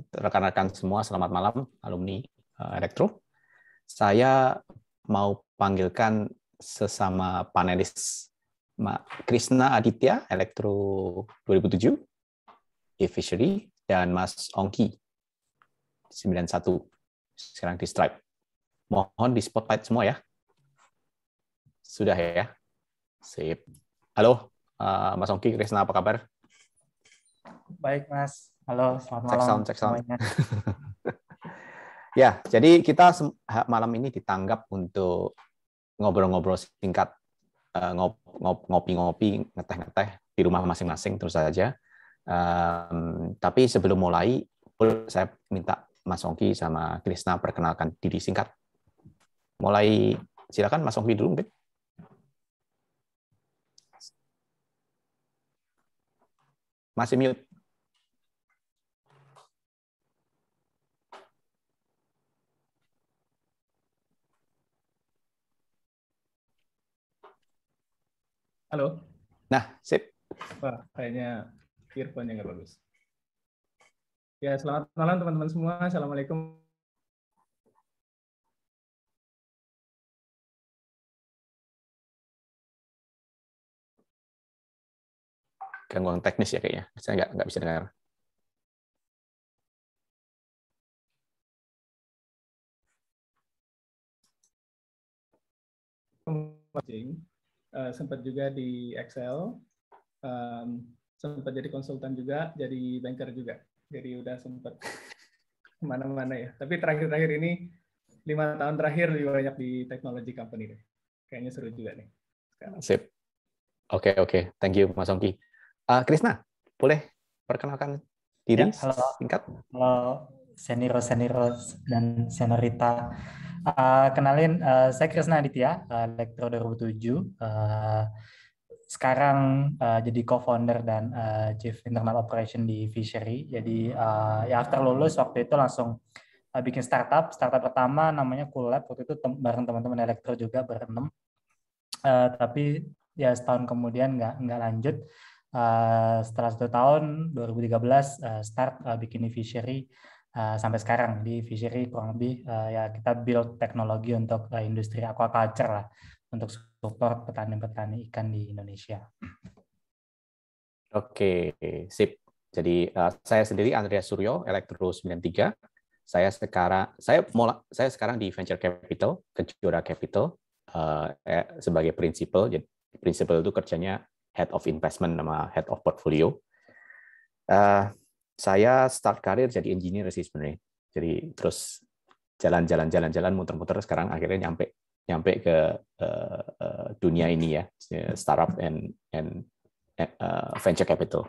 rekan-rekan semua, selamat malam, alumni Elektro. Saya mau panggilkan sesama panelis Krishna Aditya, Elektro 2007, E-Fishery, dan Mas Ongki, 91, sekarang di Stripe. Mohon di spotlight semua ya. Sudah ya? Sip. Halo, Mas Ongki, Krishna, apa kabar? Baik, Mas. Halo, selamat malam Cek sound. semuanya. Ya, jadi kita malam ini ditanggap untuk ngobrol-ngobrol singkat, ngopi-ngopi, ngeteh-ngeteh di rumah masing-masing terus saja. Tapi sebelum mulai, saya minta Mas Ongki sama Krishna perkenalkan diri singkat. Mulai, silakan Mas Ongki dulu mungkin. Masih mute. Halo. Nah, sip. Wah, kayaknya earphone-nya nggak bagus. Ya, selamat malam teman-teman semua. Assalamualaikum. Gangguan teknis ya kayaknya. Saya nggak bisa dengar. Sempat juga di Excel, sempat jadi konsultan juga, jadi banker juga. Jadi udah sempat kemana-mana ya. Tapi terakhir-terakhir ini 5 tahun terakhir lebih banyak di technology company deh. Kayaknya seru juga nih sekarang. Sip. Oke. Thank you Mas Ongki. Krishna, boleh perkenalkan diri Ya, halo. singkat? Halo, senior dan seniorita. Kenalin, saya Krishna Aditya, Elektro 2007. Sekarang jadi co-founder dan Chief Internal Operation di Fishery. Jadi ya after lulus waktu itu langsung bikin startup pertama namanya Cool Lab. Waktu itu bareng teman-teman Elektro juga berenam. Tapi ya setahun kemudian nggak lanjut. Setelah 1 tahun 2013 start bikin di Fishery sampai sekarang di Fishery kurang lebih ya kita build teknologi untuk industri aquaculture lah untuk support petani-petani ikan di Indonesia. Oke, sip. Jadi saya sendiri Andreas Suryo, Elektro 93. Saya sekarang di Venture Capital, Kejora Capital sebagai principal. Jadi principal itu kerjanya Head of Investment sama Head of Portfolio. Saya start karir jadi engineer sih sebenarnya. Jadi terus jalan muter-muter sekarang akhirnya nyampe ke dunia ini ya, startup and venture capital.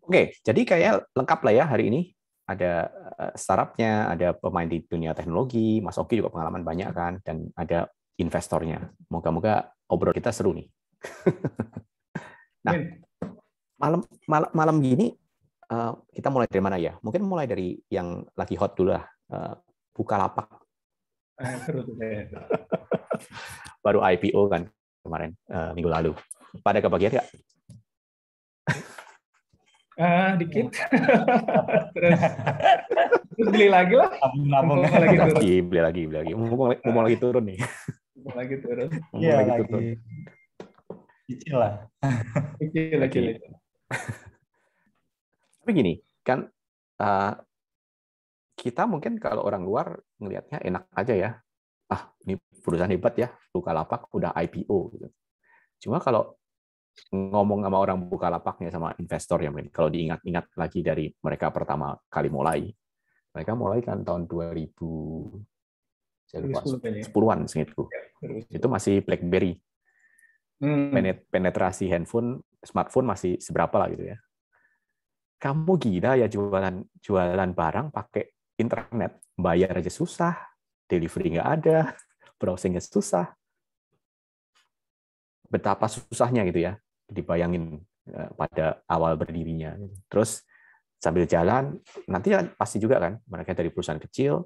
Oke, jadi kayak lengkap lah ya hari ini. Ada startupnya, ada pemain di dunia teknologi, Mas Oki juga pengalaman banyak kan, dan ada investornya. Moga-moga obrol kita seru nih. Nah, malam gini kita mulai dari mana ya? Mungkin mulai dari yang lagi hot dulu lah, Bukalapak. Seru tuh kayaknya. Baru IPO kan kemarin minggu lalu. Pada kebagian nggak? Dikit. terus beli lagi lah. Nabung lagi turun. Beli lagi. Mau lagi turun nih. Mau lagi turun. Iya lagi. Kecil lah. Kecil. Tapi gini, kan kita mungkin kalau orang luar ngelihatnya enak aja ya. Ini perusahaan hebat ya, Bukalapak udah IPO gitu. Cuma kalau ngomong sama orang Bukalapaknya sama investor ya, mungkin kalau diingat-ingat lagi dari mereka pertama kali mulai, mereka mulai kan tahun 2010-an seingatku. Itu masih BlackBerry. Penetrasi handphone, smartphone masih seberapa lah gitu ya. Kamu gila ya jualan barang pakai internet, bayar aja susah, delivery nggak ada, browsingnya susah. Betapa susahnya gitu ya, dibayangin pada awal berdirinya. Terus sambil jalan, nanti pasti juga kan, mereka dari perusahaan kecil,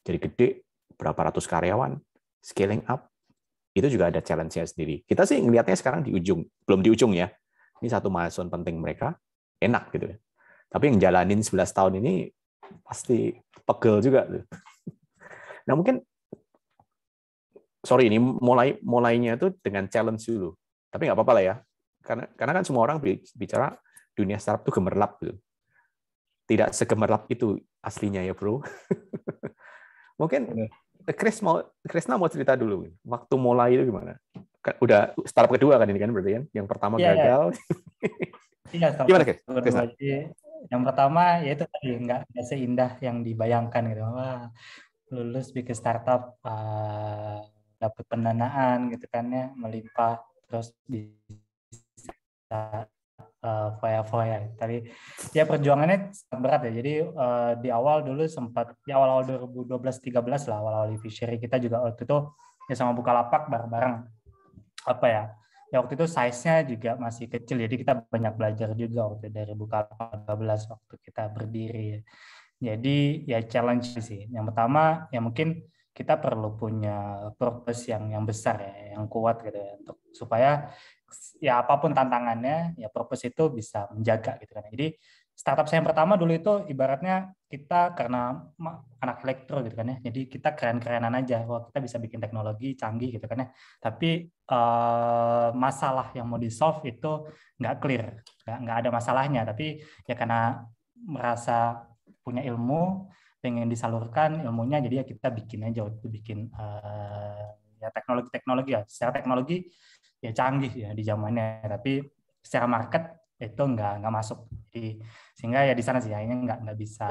jadi gede, berapa ratus karyawan, scaling up, itu juga ada challenge-nya sendiri. Kita sih ngelihatnya sekarang belum di ujung ya. Ini satu milestone penting mereka, enak gitu ya. Tapi yang jalanin 11 tahun ini pasti pegel juga. Nah mungkin, sorry ini mulainya itu dengan challenge dulu. Tapi nggak apa-apa lah ya. Karena kan semua orang bicara dunia startup itu gemerlap gitu. Tidak segemerlap itu aslinya ya bro. Mungkin Krisna mau cerita dulu. Waktu mulai itu gimana? Udah startup kedua kan ini kan berarti kan? Yang pertama gagal. Iya, gimana Krisna? Yang pertama ya itu tadi nggak seindah yang dibayangkan gitu. Wah, lulus bikin startup, dapat pendanaan gitu kan ya, melimpah, terus bisa foya-foya. Tapi ya perjuangannya sangat berat ya. Jadi di awal dulu sempat di awal 2012-13 lah, awal di Fishery kita juga waktu itu ya sama Bukalapak bareng-bareng. Apa ya? Ya waktu itu size-nya juga masih kecil, jadi kita banyak belajar juga waktu dari Bukalapak 12 waktu kita berdiri. Jadi ya challenge sih. Yang pertama ya mungkin kita perlu punya purpose yang besar ya, yang kuat gitu ya, untuk supaya ya apapun tantangannya ya purpose itu bisa menjaga gitu kan. Jadi startup saya yang pertama dulu itu ibaratnya kita karena anak elektro gitu kan ya. Jadi kita keren-kerenan aja. Wah, kita bisa bikin teknologi canggih gitu kan ya. Tapi masalah yang mau di-solve itu nggak clear. Nggak ada masalahnya. Tapi ya karena merasa punya ilmu, pengen disalurkan ilmunya, jadi ya kita bikin aja waktu bikin ya teknologi ya. Secara teknologi ya canggih ya di zamannya, tapi secara market itu nggak masuk. Jadi sehingga ya di sana sih akhirnya nggak bisa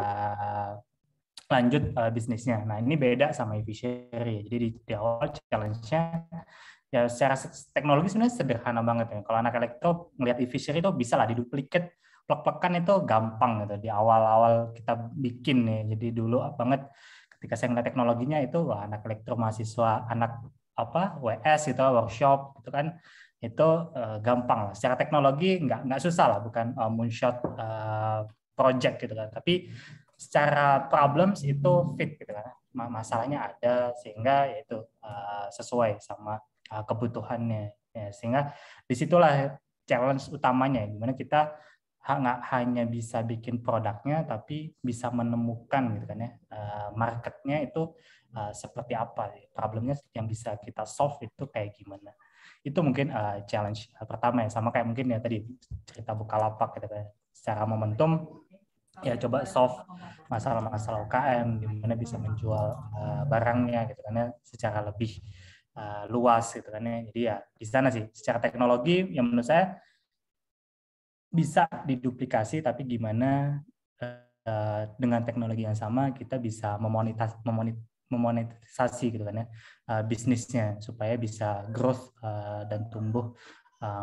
lanjut bisnisnya. Nah ini beda sama e-fishery. Jadi di awal challenge-nya ya secara teknologi sebenarnya sederhana banget ya. Kalau anak elektro ngelihat e-fishery itu bisa lah diduplikat, plek-plekan itu gampang gitu di awal-awal kita bikin nih. Jadi dulu banget ketika saya ngeliat teknologinya itu wah, anak elektro mahasiswa anak WS gitu workshop itu kan itu gampang lah. Secara teknologi nggak susah lah, bukan moonshot project gitu kan. Tapi secara problems itu fit gitu kan. Masalahnya ada sehingga itu sesuai sama kebutuhannya. Ya, sehingga disitulah challenge utamanya, gimana kita nggak hanya bisa bikin produknya, tapi bisa menemukan gitu kan ya marketnya itu seperti apa, problemnya yang bisa kita solve itu kayak gimana. Itu mungkin challenge pertama ya, sama kayak mungkin ya tadi cerita Bukalapak gitu kan. Secara momentum ya coba solve masalah-masalah UKM, gimana bisa menjual barangnya gitu kan ya secara lebih luas gitu kan ya. Jadi ya di sana sih secara teknologi yang menurut saya bisa diduplikasi, tapi gimana dengan teknologi yang sama kita bisa memonetisasi gitu kan ya bisnisnya supaya bisa growth dan tumbuh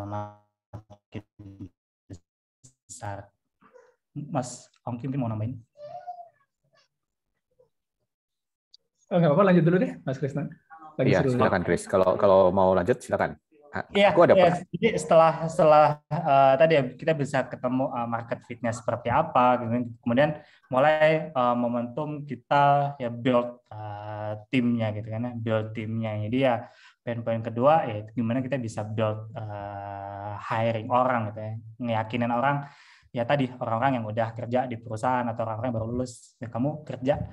makin besar. Mas Ongki mungkin mau nambahin? Nggak apa-apa, lanjut dulu deh Mas Krisna. Iya, silakan Chris. Kalau mau lanjut silakan. Iya, jadi setelah tadi ya kita bisa ketemu market fitnya seperti apa, gitu. Kemudian mulai momentum kita ya build timnya gitu kan ya, build timnya. Jadi ya poin kedua ya gimana kita bisa build hiring orang gitu ya, ngeyakinin orang ya tadi orang-orang yang udah kerja di perusahaan atau orang-orang yang baru lulus ya, kamu kerja.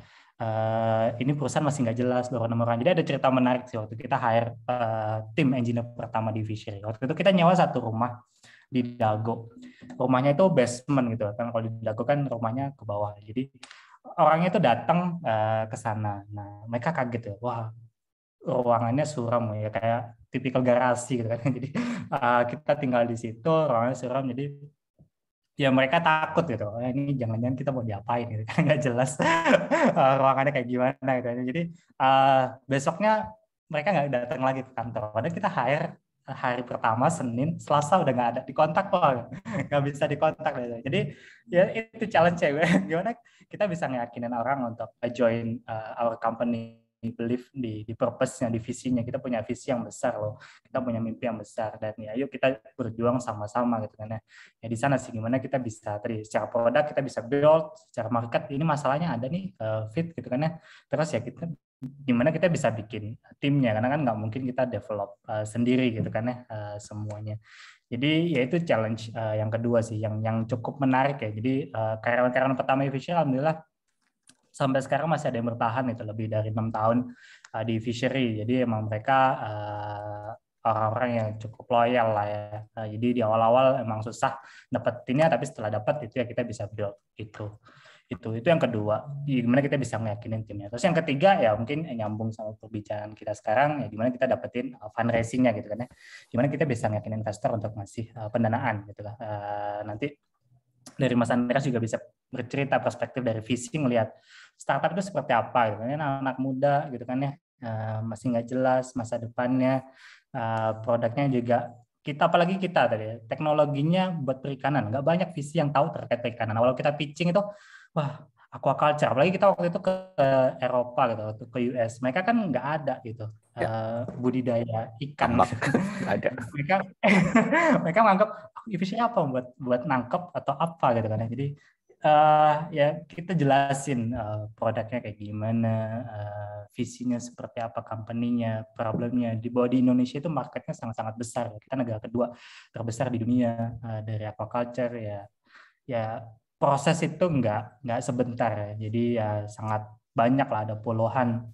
Ini perusahaan masih nggak jelas baru 6 orang. Jadi ada cerita menarik sih waktu kita hire tim engineer pertama di Fishery. Waktu itu kita nyewa satu rumah di Dago. Rumahnya itu basement gitu kan. Kalau di Dago kan rumahnya ke bawah. Jadi orangnya itu datang ke sana. Nah mereka kaget ya. Wah ruangannya suram ya kayak tipikal garasi gitu kan. Jadi kita tinggal di situ ruangannya suram. Jadi ya mereka takut gitu, ini jangan-jangan kita mau diapain gitu kan, nggak jelas ruangannya kayak gimana gitu. Jadi besoknya mereka nggak datang lagi ke kantor. Padahal kita hire hari pertama Senin, Selasa udah nggak ada di kontak kok, nggak bisa dikontak gitu. Jadi ya itu challenge ya, gimana kita bisa ngeyakinin orang untuk join our company, believe di purpose-nya, di visinya. Kita punya visi yang besar loh, kita punya mimpi yang besar, dan ya yuk kita berjuang sama-sama gitu kan ya. Ya di sana sih gimana kita bisa tadi secara produk kita bisa build, secara market ini masalahnya ada nih fit gitu kan ya. Terus ya kita gimana kita bisa bikin timnya, karena kan nggak mungkin kita develop sendiri gitu kan ya semuanya. Jadi ya itu challenge yang kedua sih, yang cukup menarik ya. Jadi karyawan-karyawan pertama Fishery alhamdulillah sampai sekarang masih ada yang bertahan itu lebih dari 6 tahun di Fishery. Jadi emang mereka orang-orang yang cukup loyal lah ya. Jadi di awal-awal emang susah dapetinnya, tapi setelah dapat itu ya kita bisa build itu yang kedua, gimana kita bisa meyakinin timnya. Terus yang ketiga ya mungkin nyambung sama perbicaraan kita sekarang, ya gimana kita dapetin fundraisingnya gitu kan ya, gimana kita bisa meyakinin investor untuk ngasih pendanaan gitu lah. Nanti dari Mas Andreas juga bisa bercerita perspektif dari visi ngelihat startup itu seperti apa gitu kan, anak muda gitu kan ya, masih nggak jelas masa depannya, produknya juga kita, apalagi kita tadi teknologinya buat perikanan, nggak banyak visi yang tahu terkait perikanan. Walau kita pitching itu wah, aquaculture, apalagi kita waktu itu ke Eropa gitu, waktu ke US, mereka kan nggak ada gitu budidaya ikan. Ada. mereka menganggap efisiennya apa buat nangkep atau apa gitu kan. Jadi ya kita jelasin produknya kayak gimana, visinya seperti apa, company-nya, problemnya. Di Indonesia itu marketnya sangat-sangat besar. Kita negara kedua terbesar di dunia dari aquaculture ya. Proses itu nggak sebentar ya. Jadi ya sangat banyak lah, ada puluhan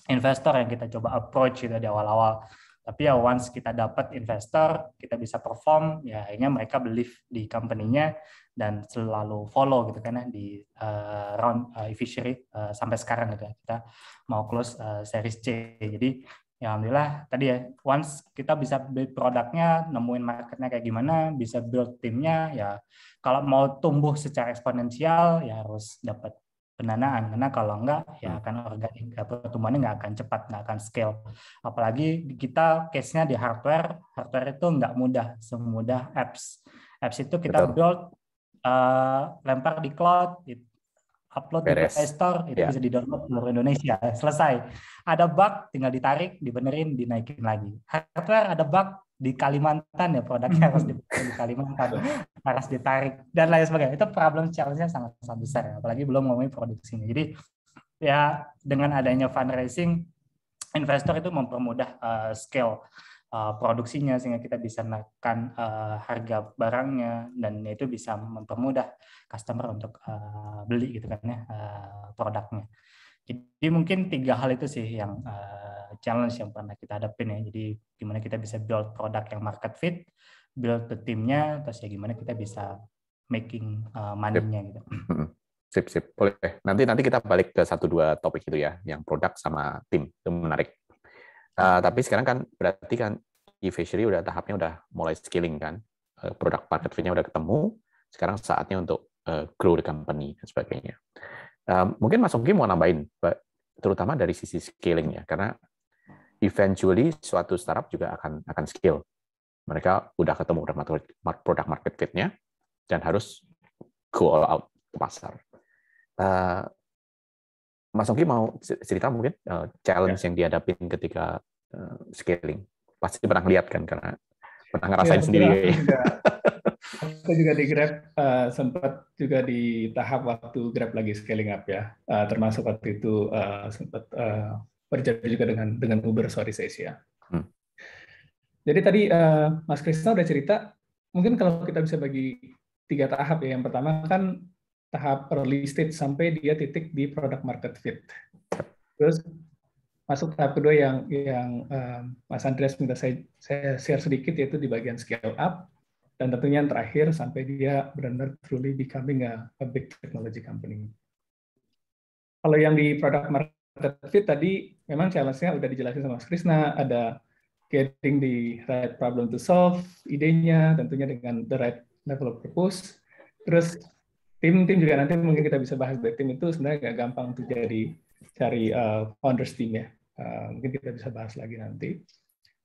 investor yang kita coba approach gitu di awal-awal. Tapi ya once kita dapat investor, kita bisa perform, ya akhirnya mereka believe di company-nya dan selalu follow gitu kan ya di round Fishery sampai sekarang gitu ya. Kita mau close series C. Jadi ya alhamdulillah tadi ya, once kita bisa build produknya, nemuin marketnya kayak gimana, bisa build timnya, ya kalau mau tumbuh secara eksponensial ya harus dapat pendanaan, karena kalau enggak ya akan organik, pertumbuhannya nggak akan cepat, nggak akan scale. Apalagi kita case-nya di hardware itu nggak mudah semudah apps itu kita build, lempar di cloud, upload di Play Store, itu bisa di-download seluruh Indonesia. Selesai. Ada bug, tinggal ditarik, dibenerin, dinaikin lagi. Hardware ada bug di Kalimantan ya, produknya harus di Kalimantan, harus ditarik, dan lain sebagainya. Itu problem challenge-nya sangat-sangat besar, ya. Apalagi belum ngomongin produksinya. Jadi ya dengan adanya fundraising, investor itu mempermudah scale produksinya, sehingga kita bisa menekan harga barangnya, dan itu bisa mempermudah customer untuk beli gitu kan ya produknya. Jadi mungkin 3 hal itu sih yang challenge yang pernah kita hadapin ya. Jadi gimana kita bisa build produk yang market fit, build the team-nya, terus ya gimana kita bisa making money-nya gitu. Sip. Boleh. Nanti kita balik ke 1-2 topik itu ya, yang produk sama tim. Itu menarik. Tapi sekarang kan berarti kan e-fishery udah tahapnya udah mulai scaling kan, produk market fit-nya udah ketemu, sekarang saatnya untuk grow the company dan sebagainya. Mungkin Mas Ongki mau nambahin, terutama dari sisi scaling ya, karena eventually suatu startup juga akan scale. Mereka udah ketemu produk market fit-nya dan harus go all out ke pasar. Mas Ongki mau cerita mungkin challenge yang dihadapin ketika scaling? Pasti pernah lihat kan, karena pernah ngerasain sendiri. Aku juga di Grab, sempat juga di tahap waktu Grab lagi scaling up ya, termasuk waktu itu sempat berjalan juga dengan Uber Southeast Asia. Jadi tadi Mas Krisna udah cerita, mungkin kalau kita bisa bagi 3 tahap ya. Yang pertama kan tahap early stage sampai dia titik di product market fit. Terus masuk tahap kedua yang Mas Andreas minta saya share sedikit, yaitu di bagian scale up. Dan tentunya yang terakhir sampai dia benar-benar truly becoming a big technology company. Kalau yang di product market fit tadi, memang challenge-nya udah dijelasin sama Mas Krisna, ada getting the right problem to solve, idenya tentunya dengan the right level of purpose. Terus tim juga nanti mungkin kita bisa bahas, dari tim itu sebenarnya nggak gampang untuk cari founders team ya. Mungkin kita bisa bahas lagi nanti.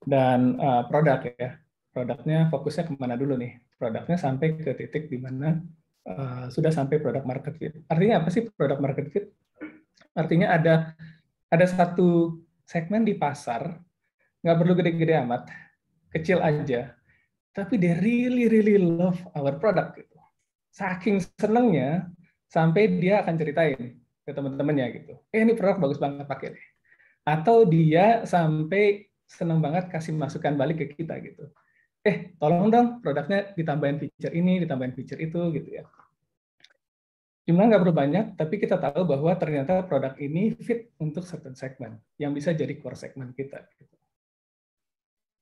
Dan produk ya. Produknya fokusnya kemana dulu nih? Produknya sampai ke titik di mana sudah sampai product market fit. Artinya apa sih product market fit? Artinya ada satu segmen di pasar, nggak perlu gede-gede amat, kecil aja, tapi they really love our product gitu. Saking senengnya sampai dia akan ceritain ke teman-temannya gitu. Ini produk bagus banget, pakai deh. Atau dia sampai seneng banget kasih masukan balik ke kita gitu. tolong dong produknya ditambahin feature ini, ditambahin feature itu gitu ya. Jumlah nggak perlu banyak, tapi kita tahu bahwa ternyata produk ini fit untuk certain segment yang bisa jadi core segment kita.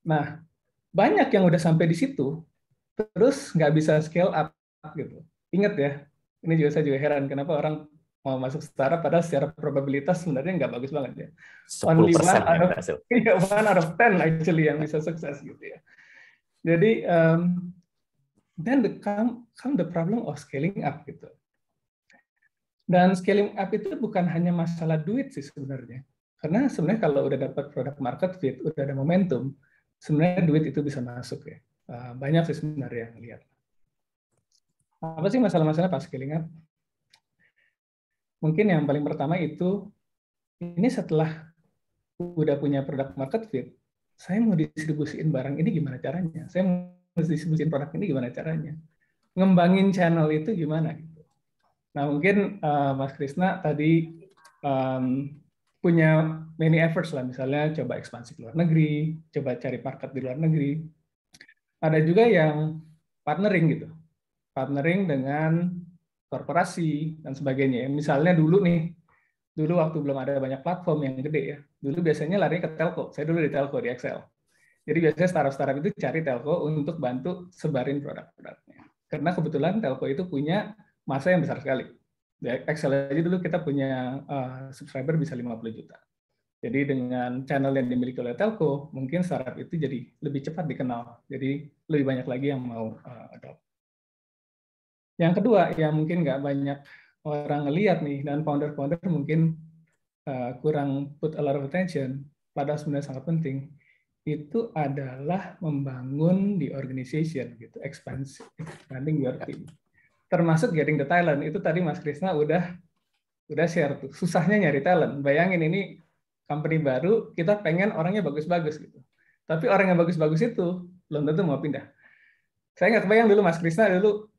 Nah, banyak yang udah sampai di situ, terus nggak bisa scale up gitu. Ingat ya, ini juga saya juga heran kenapa orang mau masuk startup padahal secara probabilitas sebenarnya nggak bagus banget ya. 10% Only yang berhasil. one out of 10 actually yang bisa sukses gitu ya. Jadi then come the problem of scaling up gitu. Dan scaling up itu bukan hanya masalah duit sih sebenarnya. Karena sebenarnya kalau udah dapat produk market fit, udah ada momentum, sebenarnya duit itu bisa masuk ya. Banyak sih sebenarnya yang lihat. Apa sih masalah-masalah pas scaling up? Mungkin yang paling pertama itu, ini setelah udah punya produk market fit, saya mau distribusiin barang ini gimana caranya? Saya mau distribusiin produk ini gimana caranya? Ngembangin channel itu gimana? Nah, mungkin Mas Krisna tadi punya many efforts lah, misalnya coba ekspansi ke luar negeri, coba cari market di luar negeri. Ada juga yang partnering gitu, partnering dengan korporasi dan sebagainya. Misalnya dulu waktu belum ada banyak platform yang gede ya, dulu biasanya larinya ke telco. Saya dulu di telco di Excel. Jadi biasanya startup itu cari telco untuk bantu sebarin produk-produknya. Karena kebetulan telco itu punya masa yang besar sekali. Di Excel aja dulu kita punya subscriber bisa 50 juta. Jadi dengan channel yang dimiliki oleh telco, mungkin startup itu jadi lebih cepat dikenal. Jadi lebih banyak lagi yang mau adopt. Yang kedua, yang mungkin nggak banyak orang ngelihat nih, dan founder-founder mungkin kurang put a lot of attention, padahal sebenarnya sangat penting, itu adalah membangun di organization, gitu, expanding your team. Termasuk getting the talent. Itu tadi Mas Krisna udah share tuh. Susahnya nyari talent. Bayangin ini company baru, kita pengen orangnya bagus-bagus gitu. Tapi orang yang bagus-bagus itu belum tentu mau pindah. Saya nggak kebayang dulu Mas Krisna dulu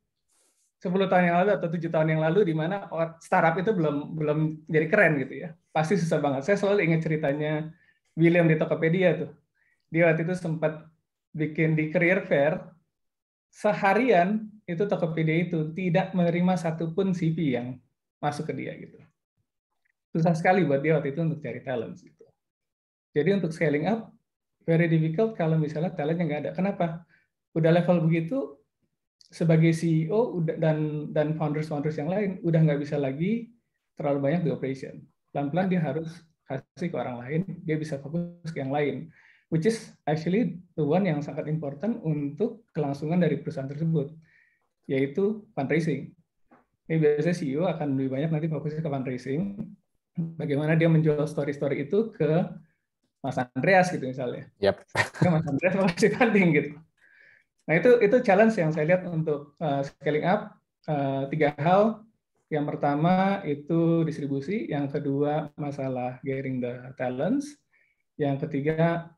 10 tahun yang lalu atau 7 tahun yang lalu di mana startup itu belum jadi keren gitu ya. Pasti susah banget. Saya selalu ingat ceritanya William di Tokopedia tuh. Dia waktu itu sempat bikin di career fair, seharian itu Tokopedia itu tidak menerima satupun CV yang masuk ke dia gitu. Susah sekali buat dia waktu itu untuk cari talent gitu. Jadi untuk scaling up very difficult kalau misalnya talentnya nggak ada. Kenapa? Udah level begitu, sebagai CEO dan founders yang lain udah nggak bisa lagi terlalu banyak di operation. Pelan-pelan dia harus kasih ke orang lain, dia bisa fokus ke yang lain. Which is actually the one yang sangat important untuk kelangsungan dari perusahaan tersebut, yaitu fundraising. Ini biasanya CEO akan lebih banyak nanti fokusnya ke fundraising. Bagaimana dia menjual story-story itu ke Mas Andreas gitu misalnya. Yep. Mas Andreas mau kasih funding gitu. Nah itu challenge yang saya lihat untuk scaling up. 3 hal. Yang pertama itu distribusi, yang kedua masalah getting the talents, yang ketiga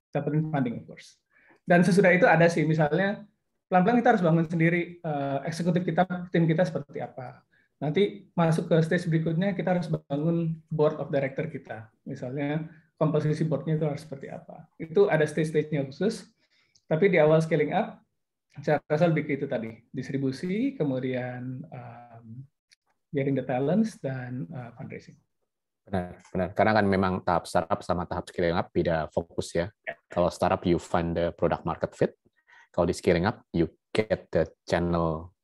dapetin funding of course. Dan sesudah itu ada sih misalnya pelan-pelan kita harus bangun sendiri eksekutif kita, tim kita seperti apa. Nanti masuk ke stage berikutnya kita harus bangun board of director kita. Misalnya komposisi boardnya itu harus seperti apa. Itu ada stage-stage-nya khusus. Tapi di awal scaling up, saya rasa lebih ke itu tadi, distribusi, kemudian getting the talents, dan fundraising. Benar. Karena kan memang tahap startup sama tahap scaling up beda fokus ya. Kalau startup you find the product market fit, kalau di scaling up you get the channel,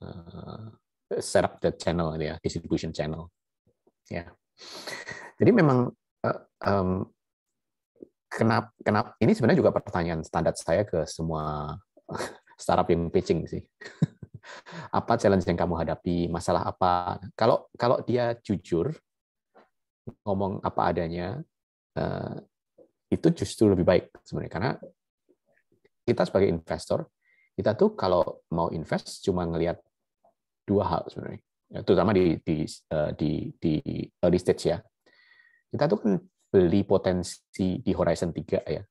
set up the channel ya, distribution channel. Ya. Jadi memang kenapa ini sebenarnya juga pertanyaan standar saya ke semua startup yang pitching sih. Apa challenge yang kamu hadapi, masalah apa? Kalau dia jujur ngomong apa adanya, itu justru lebih baik sebenarnya, karena kita sebagai investor, kita tuh kalau mau invest cuma ngelihat 2 hal sebenarnya, terutama di early stage ya. Kita tuh kan beli potensi di horizon 3 ya.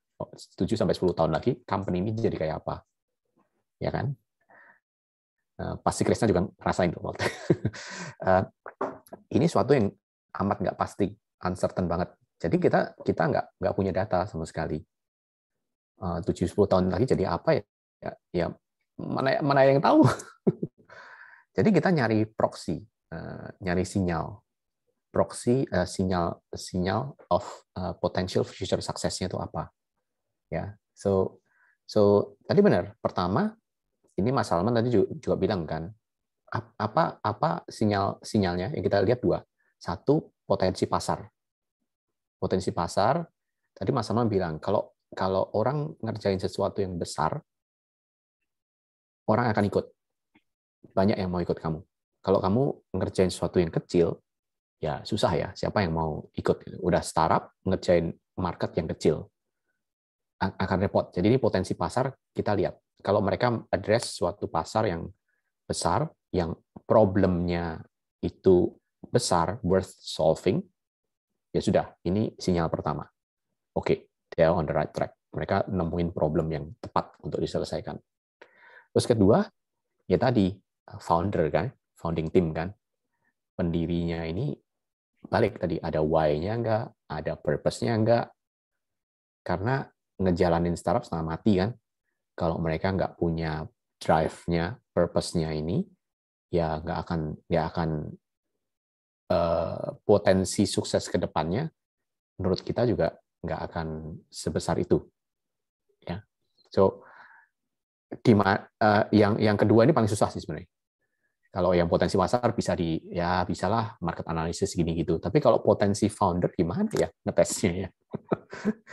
7-10 tahun lagi company ini jadi kayak apa. Ya kan? Pasti Krisna juga rasain tuh waktu. Ini suatu yang amat nggak pasti, uncertain banget. Jadi kita nggak punya data sama sekali. 7-10 tahun lagi jadi apa ya? Ya mana yang tahu. Jadi kita nyari proxy, nyari sinyal. Proxy sinyal of potential future success-nya itu apa? Ya. So tadi benar. Pertama, ini Mas Salman tadi juga bilang kan, apa sinyalnya yang kita lihat dua. Satu, potensi pasar. Potensi pasar, tadi Mas Salman bilang, kalau orang ngerjain sesuatu yang besar, orang akan ikut. Banyak yang mau ikut kamu. Kalau kamu ngerjain sesuatu yang kecil, ya susah ya. Siapa yang mau ikut? Udah startup, ngerjain market yang kecil. Akan repot. Jadi ini potensi pasar kita lihat. Kalau mereka address suatu pasar yang besar, yang problemnya itu besar, worth solving, ya sudah, ini sinyal pertama. Oke, they are on the right track. Mereka nemuin problem yang tepat untuk diselesaikan. Terus kedua, ya tadi, founder kan, founding team kan, pendirinya ini balik tadi, ada why-nya enggak, ada purpose-nya enggak, karena ngejalanin startup setengah mati kan, kalau mereka nggak punya drive-nya, purpose-nya ini, ya nggak akan potensi sukses ke depannya, menurut kita juga nggak akan sebesar itu. Ya, so yang kedua ini paling susah sih sebenarnya. Kalau yang potensi pasar bisalah market analysis gini gitu. Tapi kalau potensi founder gimana ya ngetesnya ya?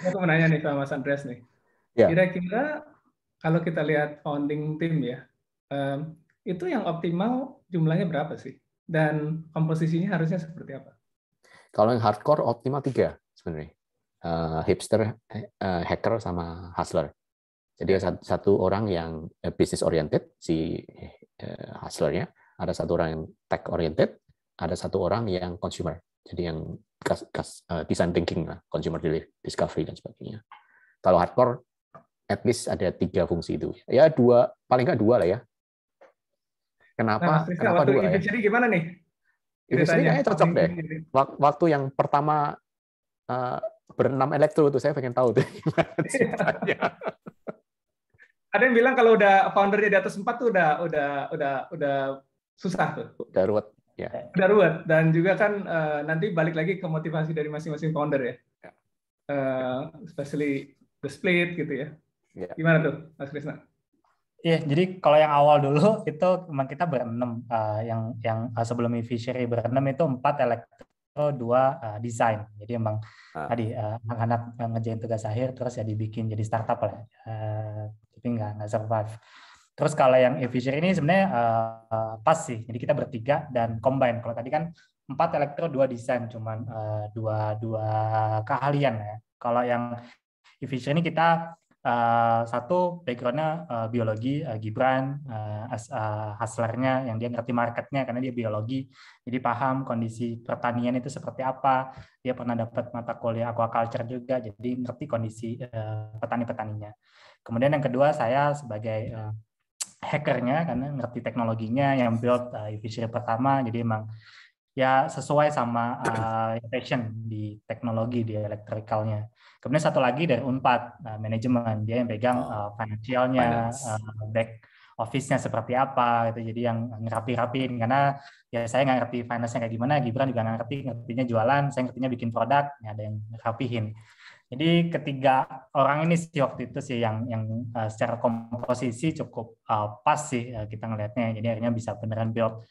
Aku mau nanya nih sama Mas Andreas nih. Ya. Kira-kira kalau kita lihat founding team ya, itu yang optimal jumlahnya berapa sih? Dan komposisinya harusnya seperti apa? Kalau yang hardcore optimal 3 sebenarnya. Hipster, hacker, sama hustler. Jadi satu orang yang business oriented, si hustlernya, ada satu orang yang tech oriented, ada satu orang yang consumer. Jadi yang design thinking lah, consumer discovery dan sebagainya. Kalau hardcore, at least ada 3 fungsi itu. Ya paling nggak 2 lah ya. Kenapa 2 ya? Jadi gimana nih? Ini kayaknya cocok deh. Waktu yang pertama ber-6 elektro itu saya pengen tahu tuh gimana ceritanya. Ada yang bilang kalau udah foundernya di atas 4 tuh udah susah tuh. Udah ruwet. Ya. Udah ruwet, dan juga kan nanti balik lagi ke motivasi dari masing-masing founder ya. Especially the split gitu ya. Gimana tuh, Mas Krisna? Iya, jadi kalau yang awal dulu itu memang kita berenam, yang sebelum eFishery berenam itu 4 elektro, 2 desain. Jadi emang tadi anak-anak ngerjain tugas akhir terus ya dibikin jadi startup lah. Tapi nggak survive. Terus kalau yang eFishery ini sebenarnya pas sih. Jadi kita bertiga dan combine. Kalau tadi kan 4 elektro, 2 desain, cuman dua keahlian ya. Kalau yang eFishery ini kita satu background-nya biologi, Gibran, hustlernya yang dia ngerti marketnya karena dia biologi, jadi paham kondisi pertanian itu seperti apa. Dia pernah dapat mata kuliah aquaculture juga, jadi ngerti kondisi petani-petaninya. Kemudian yang kedua, saya sebagai hackernya karena ngerti teknologinya, yang build eFishery pertama, jadi emang ya sesuai sama passion di teknologi, di elektrikalnya. Kemudian satu lagi dari Unpad, manajemen, dia yang pegang financialnya, back office-nya seperti apa, gitu. Jadi yang ngerapi-rapiin, karena ya saya nggak ngerti finance-nya kayak gimana, Gibran juga nggak ngertinya jualan, saya ngertinya bikin produk, ya ada yang ngerapihin. Jadi ketiga orang ini sih waktu itu sih yang secara komposisi cukup pas sih kita ngelihatnya, jadi akhirnya bisa beneran build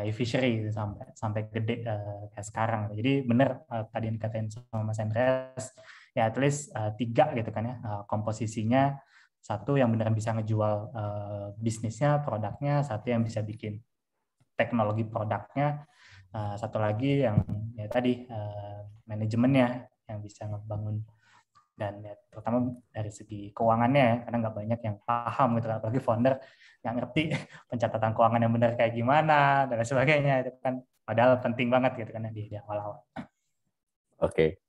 eFishery sampai gede kayak sekarang. Jadi benar tadi yang dikatain sama Mas Andreas, ya at least 3 gitu kan ya komposisinya. Satu yang beneran bisa ngejual bisnisnya, produknya, satu yang bisa bikin teknologi produknya, satu lagi yang ya tadi manajemennya yang bisa ngebangun, dan ya, terutama dari segi keuangannya ya, karena nggak banyak yang paham gitu, apalagi founder nggak ngerti pencatatan keuangan yang benar kayak gimana dan sebagainya, itu kan padahal penting banget gitu kan di awal-awal. Oke,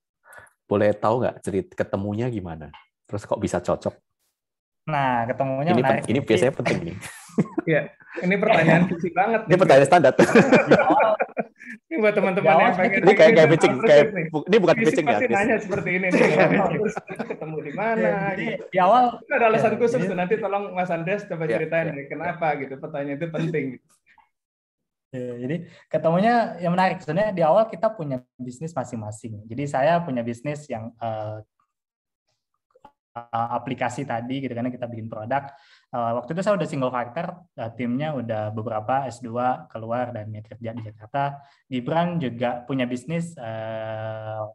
boleh tahu nggak cerita ketemunya gimana? Terus kok bisa cocok? Nah, ketemunya ini biasanya penting nih. Iya, ini pertanyaan fisik banget. Ini pertanyaan standar. Di awal buat teman-teman yang pengen ini kayak pitching, ini bukan pitching ya. Pasti nanya seperti ini nih. Terus ketemu di mana? Jadi Gitu. di awal itu ada alasan khusus tuh. Nanti tolong Mas Andreas coba ceritain nih kenapa gitu. Pertanyaan itu penting. Jadi ketemunya yang menarik. Sebenarnya di awal kita punya bisnis masing-masing. Jadi saya punya bisnis yang aplikasi tadi gitu kan, kita bikin produk. Waktu itu saya udah single factor, timnya udah beberapa S2 keluar dan kerja di Jakarta. Gibran juga punya bisnis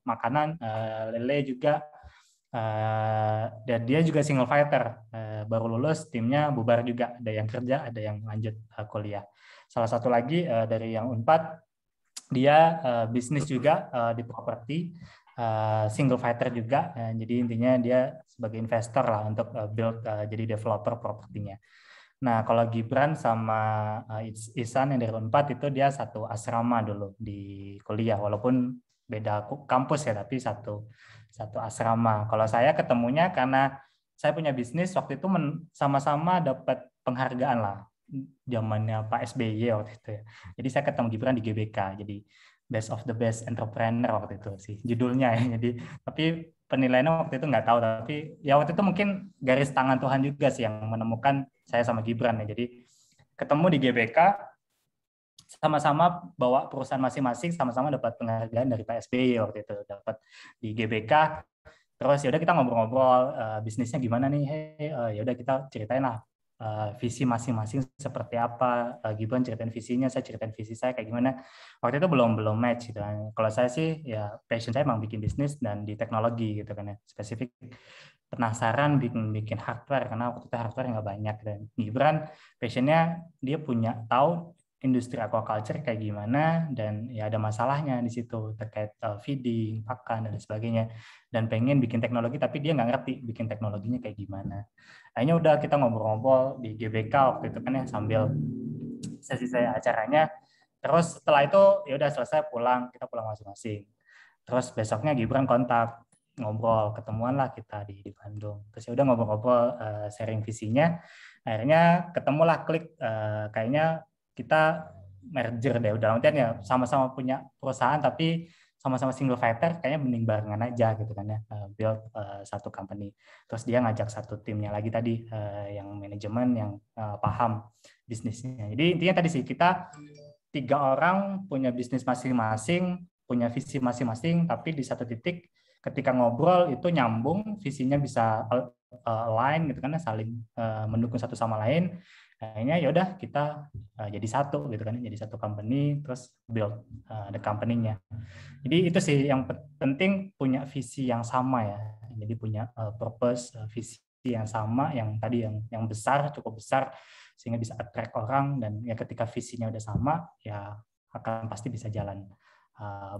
makanan, lele juga, dan dia juga single fighter, baru lulus, timnya bubar juga, ada yang kerja, ada yang lanjut kuliah. Salah satu lagi dari yang Unpad, dia bisnis juga di properti, single fighter juga, jadi intinya dia sebagai investor lah untuk build jadi developer propertinya. Nah, kalau Gibran sama Ihsan yang dari Unpad itu dia satu asrama dulu di kuliah, walaupun beda kampus ya, tapi satu asrama. Kalau saya ketemunya karena saya punya bisnis waktu itu sama-sama dapat penghargaan lah, zamannya Pak SBY waktu itu ya. Jadi saya ketemu Gibran di GBK, jadi Best of the Best Entrepreneur waktu itu sih judulnya ya. Jadi tapi penilaiannya waktu itu nggak tahu, tapi ya waktu itu mungkin garis tangan Tuhan juga sih yang menemukan saya sama Gibran ya. Jadi ketemu di GBK, sama-sama bawa perusahaan masing-masing, sama-sama dapat penghargaan dari Pak SBY waktu itu, dapat di GBK. Terus ya udah kita ngobrol-ngobrol bisnisnya gimana nih, ya udah kita ceritain lah visi masing-masing seperti apa. Gibran ceritain visinya, saya ceritain visi saya kayak gimana. Waktu itu belum match gitu kan. Kalau saya sih ya passion saya emang bikin bisnis dan di teknologi gitu kan ya. Spesifik penasaran bikin hardware karena waktu itu hardware nggak banyak, dan Gibran passionnya dia punya tahu industri aquaculture kayak gimana, dan ya ada masalahnya di situ terkait feeding, pakan dan sebagainya, dan pengen bikin teknologi tapi dia nggak ngerti bikin teknologinya kayak gimana. Akhirnya udah kita ngobrol-ngobrol di GBK waktu itu kan ya, sambil sesi saya acaranya. Terus setelah itu ya udah selesai, kita pulang masing-masing. Terus besoknya Gibran kontak, ngobrol, ketemuan lah kita di Bandung. Terus ya udah ngobrol-ngobrol, sharing visinya. Akhirnya ketemulah, klik, kayaknya kita merger deh, udah artian ya sama-sama punya perusahaan tapi sama-sama single fighter, kayaknya mending barengan aja gitu kan ya, build satu company. Terus dia ngajak satu timnya lagi tadi, yang manajemen yang paham bisnisnya. Jadi intinya tadi sih, kita 3 orang punya bisnis masing-masing, punya visi masing-masing, tapi di satu titik ketika ngobrol itu nyambung, visinya bisa align gitu kan ya, saling mendukung satu sama lain. Akhirnya ya udah kita jadi satu gitu kan, jadi satu company, terus build the company-nya. Jadi itu sih yang penting, punya visi yang sama ya. Jadi punya purpose, visi yang sama, yang tadi yang besar, cukup besar sehingga bisa attract orang, dan ya ketika visinya udah sama ya akan pasti bisa jalan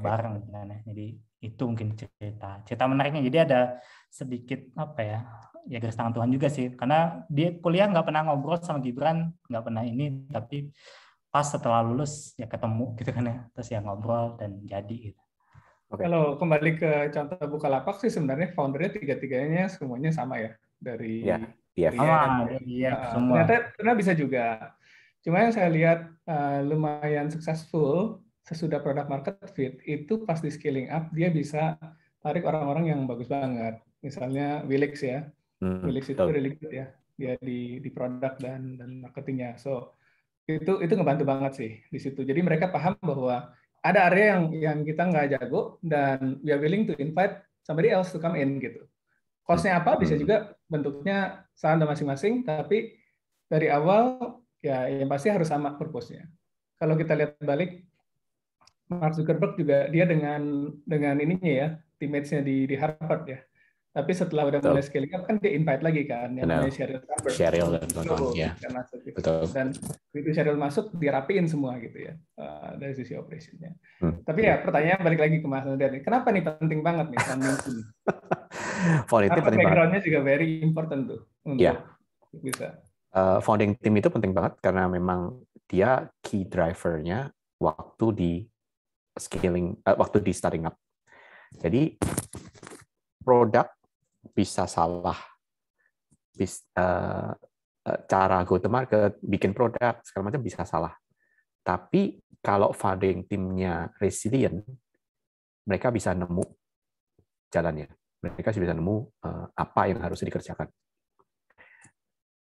bareng gitu kan. Jadi itu mungkin cerita menariknya. Jadi ada sedikit apa ya garis tangan Tuhan juga sih, karena dia kuliah nggak pernah ngobrol sama Gibran, nggak pernah ini, tapi pas setelah lulus ya ketemu gitu kan ya, terus ya ngobrol dan jadi gitu. Okay. Kalau kembali ke contoh Bukalapak sih sebenarnya foundernya tiga-tiganya semuanya sama ya, dari semua. Ternyata bisa juga. Cuma yang saya lihat lumayan successful sesudah product market fit itu pas di scaling up dia bisa tarik orang-orang yang bagus banget. Misalnya Willix ya. Willix itu really good ya. Dia di produk dan marketingnya. So itu ngebantu banget sih di situ. Jadi mereka paham bahwa ada area yang kita nggak jago dan we are willing to invite somebody else to come in gitu. Cost-nya apa bisa juga bentuknya sama masing-masing, tapi dari awal ya yang pasti harus sama purpose-nya. Kalau kita lihat balik, Mark Zuckerberg juga dia dengan ininya ya, teammates-nya di Harvard ya. Tapi setelah udah mulai scaling up kan dia invite lagi kan, yang namanya Sheryl dan kawan-kawan ya. Gitu. Dan begitu Sheryl masuk dirapiin semua gitu ya dari sisi operasinya. Tapi ya pertanyaan balik lagi ke Mas Andreas, kenapa nih penting banget nih founding team? Karena background-nya juga very important tuh untuk bisa. Founding team itu penting banget karena memang dia key driver-nya waktu di scaling, waktu di starting up. Jadi produk bisa salah, cara go to market, bikin produk segala macam bisa salah. Tapi kalau founding timnya resilient, mereka bisa nemu jalannya. Mereka bisa nemu apa yang harus dikerjakan.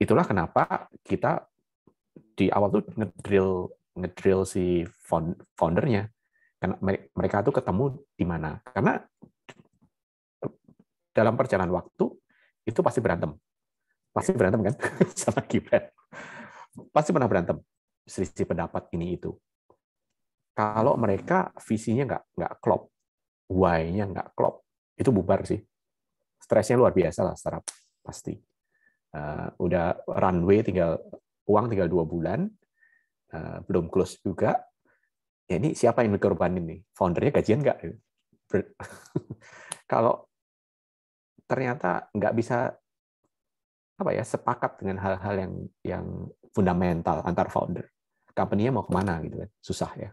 Itulah kenapa kita di awal tuh ngedrill si foundernya. Karena mereka tuh ketemu di mana. Karena dalam perjalanan waktu itu pasti berantem. Pasti berantem kan sama Gibran. Pasti pernah berantem. Selisih pendapat ini itu. Kalau mereka visinya nggak klop, why-nya nggak klop, itu bubar sih. Stresnya luar biasa lah startup pasti. Udah runway uang tinggal 2 bulan, belum close juga. Ya ini siapa yang dikorbanin nih? Foundernya gajian nggak? Kalau ternyata nggak bisa sepakat dengan hal-hal yang fundamental antar founder, company-nya mau kemana gitu kan, susah ya.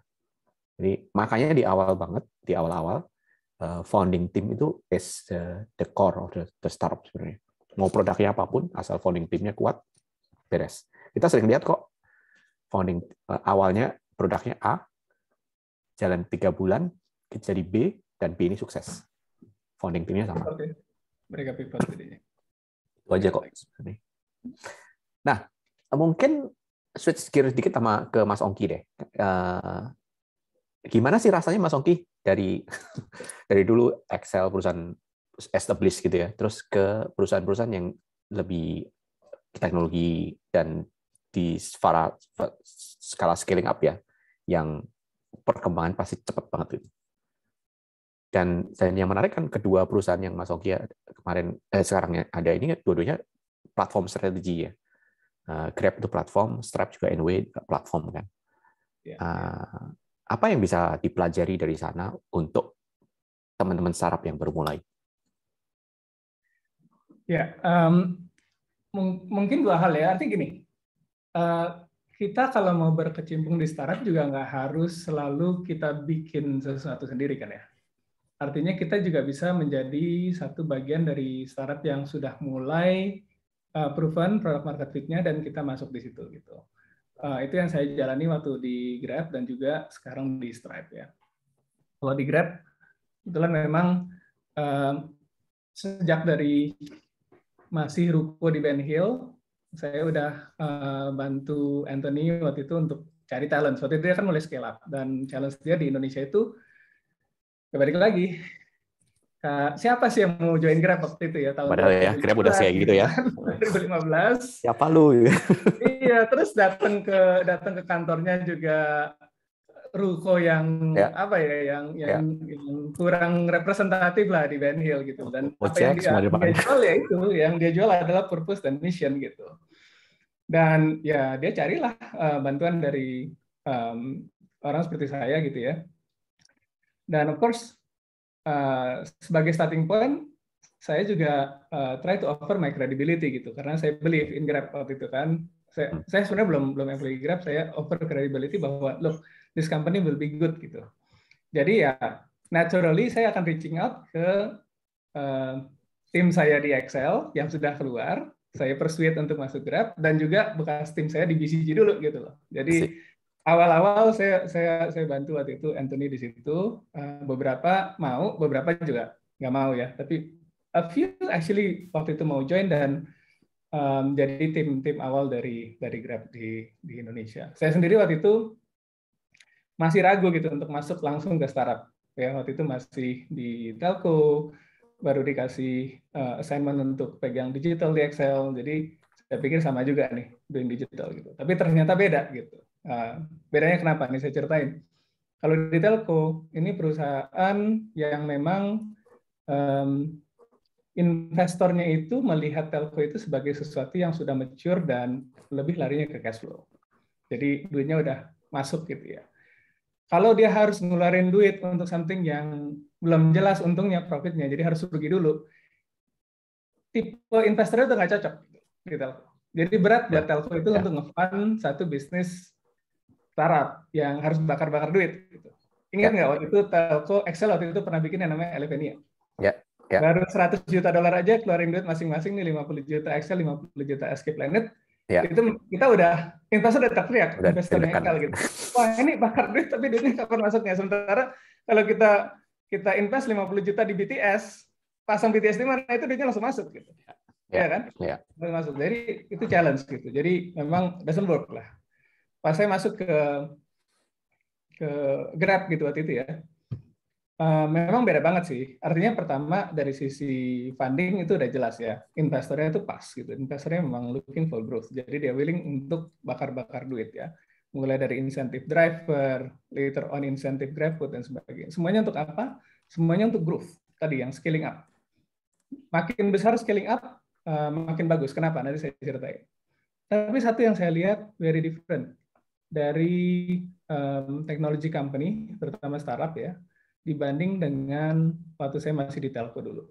Jadi makanya di awal-awal founding team itu is the core of the startup sebenarnya. Mau produknya apapun, asal founding teamnya kuat, beres. Kita sering lihat kok founding awalnya produknya A, jalan 3 bulan jadi B, dan B ini sukses. Founding teamnya sama. Oke. Mereka pivot jadinya. Itu aja kok. Nah, mungkin switch gear sedikit ke Mas Ongki deh. Gimana sih rasanya Mas Ongki dari dulu Excel perusahaan established gitu ya, terus ke perusahaan-perusahaan yang lebih teknologi dan di skala scaling up ya, yang perkembangan pasti cepat banget gitu. Dan yang menarik kan kedua perusahaan yang Mas Ongki sekarang ada ini dua-duanya platform strategi ya. Grab itu platform, Stripe juga anyway platform kan. Apa yang bisa dipelajari dari sana untuk teman-teman startup yang baru mulai? Ya, mungkin 2 hal ya. Artinya gini, kita kalau mau berkecimpung di startup juga nggak harus selalu kita bikin sesuatu sendiri kan ya. Artinya kita juga bisa menjadi satu bagian dari startup yang sudah mulai proven product market fit-nya dan kita masuk di situ gitu. Itu yang saya jalani waktu di Grab dan juga sekarang di Stripe ya. Kalau di Grab, kebetulan memang sejak dari masih ruko di Ben Hill, saya udah bantu Anthony waktu itu untuk cari talent. Waktu itu dia kan mulai scale up dan challenge dia di Indonesia itu balik lagi. Siapa sih yang mau join Grab waktu itu ya tahun Padahal ya Grab udah kayak gitu ya. 2015. Siapa lu? Iya, terus datang ke kantornya juga ruko yang yang kurang representatif lah di Ben Hill gitu. Dan apa yang dia jual ya itu, yang dia jual adalah purpose dan mission gitu. Dan ya dia carilah bantuan dari orang seperti saya gitu ya. Dan of course sebagai starting point saya juga try to offer my credibility gitu, karena saya believe in Grab waktu itu kan. Saya sebenarnya belum employee Grab, saya offer credibility bahwa look, this company will be good gitu. Jadi ya naturally saya akan reaching out ke tim saya di Excel yang sudah keluar, saya persuade untuk masuk Grab, dan juga bekas tim saya di BCG dulu gitu loh. Jadi awal-awal saya bantu waktu itu Anthony di situ, beberapa mau, beberapa juga nggak mau ya. Tapi a few actually waktu itu mau join dan jadi tim awal dari Grab di Indonesia. Saya sendiri waktu itu masih ragu gitu untuk masuk langsung ke startup. Ya waktu itu masih di telco, baru dikasih assignment untuk pegang digital di Excel. Jadi saya pikir sama juga nih doing digital gitu. Tapi ternyata beda gitu. Bedanya kenapa nih saya ceritain. Kalau di telco ini perusahaan yang memang investornya itu melihat telco itu sebagai sesuatu yang sudah mature dan lebih larinya ke cash flow. Jadi duitnya udah masuk gitu ya. Kalau dia harus ngeluarin duit untuk something yang belum jelas untungnya, profitnya, jadi harus rugi dulu, tipe investornya udah nggak cocok di telco. Jadi berat buat telco itu untuk nge-fund satu bisnis startup yang harus bakar-bakar duit. Gitu. Ingat nggak waktu itu telco Excel waktu itu pernah bikin yang namanya Elevenia. Baru $100 juta aja keluarin duit masing-masing nih, 50 juta Excel, 50 juta Escape Planet. Itu kita investor udah teriak, investor deg-degan. gitu. Wah ini bakar duit tapi duitnya kapan masuknya? Sementara kalau kita invest 50 juta di BTS, pasang BTS di mana itu duitnya langsung masuk gitu. Ya kan? Langsung masuk. Jadi itu challenge gitu. Jadi memang doesn't work lah. Pas saya masuk ke Grab gitu waktu itu ya. Memang beda banget sih. Artinya pertama dari sisi funding itu udah jelas ya. Investornya itu pas gitu. Investornya memang looking for growth. Jadi dia willing untuk bakar-bakar duit ya. Mulai dari insentif driver, later on insentif GrabFood dan sebagainya. Semuanya untuk apa? Semuanya untuk growth. Tadi yang scaling up. Makin besar scaling up, makin bagus. Kenapa? Nanti saya ceritain. Tapi satu yang saya lihat very different dari technology company, terutama startup ya, dibanding dengan waktu saya masih di telco dulu.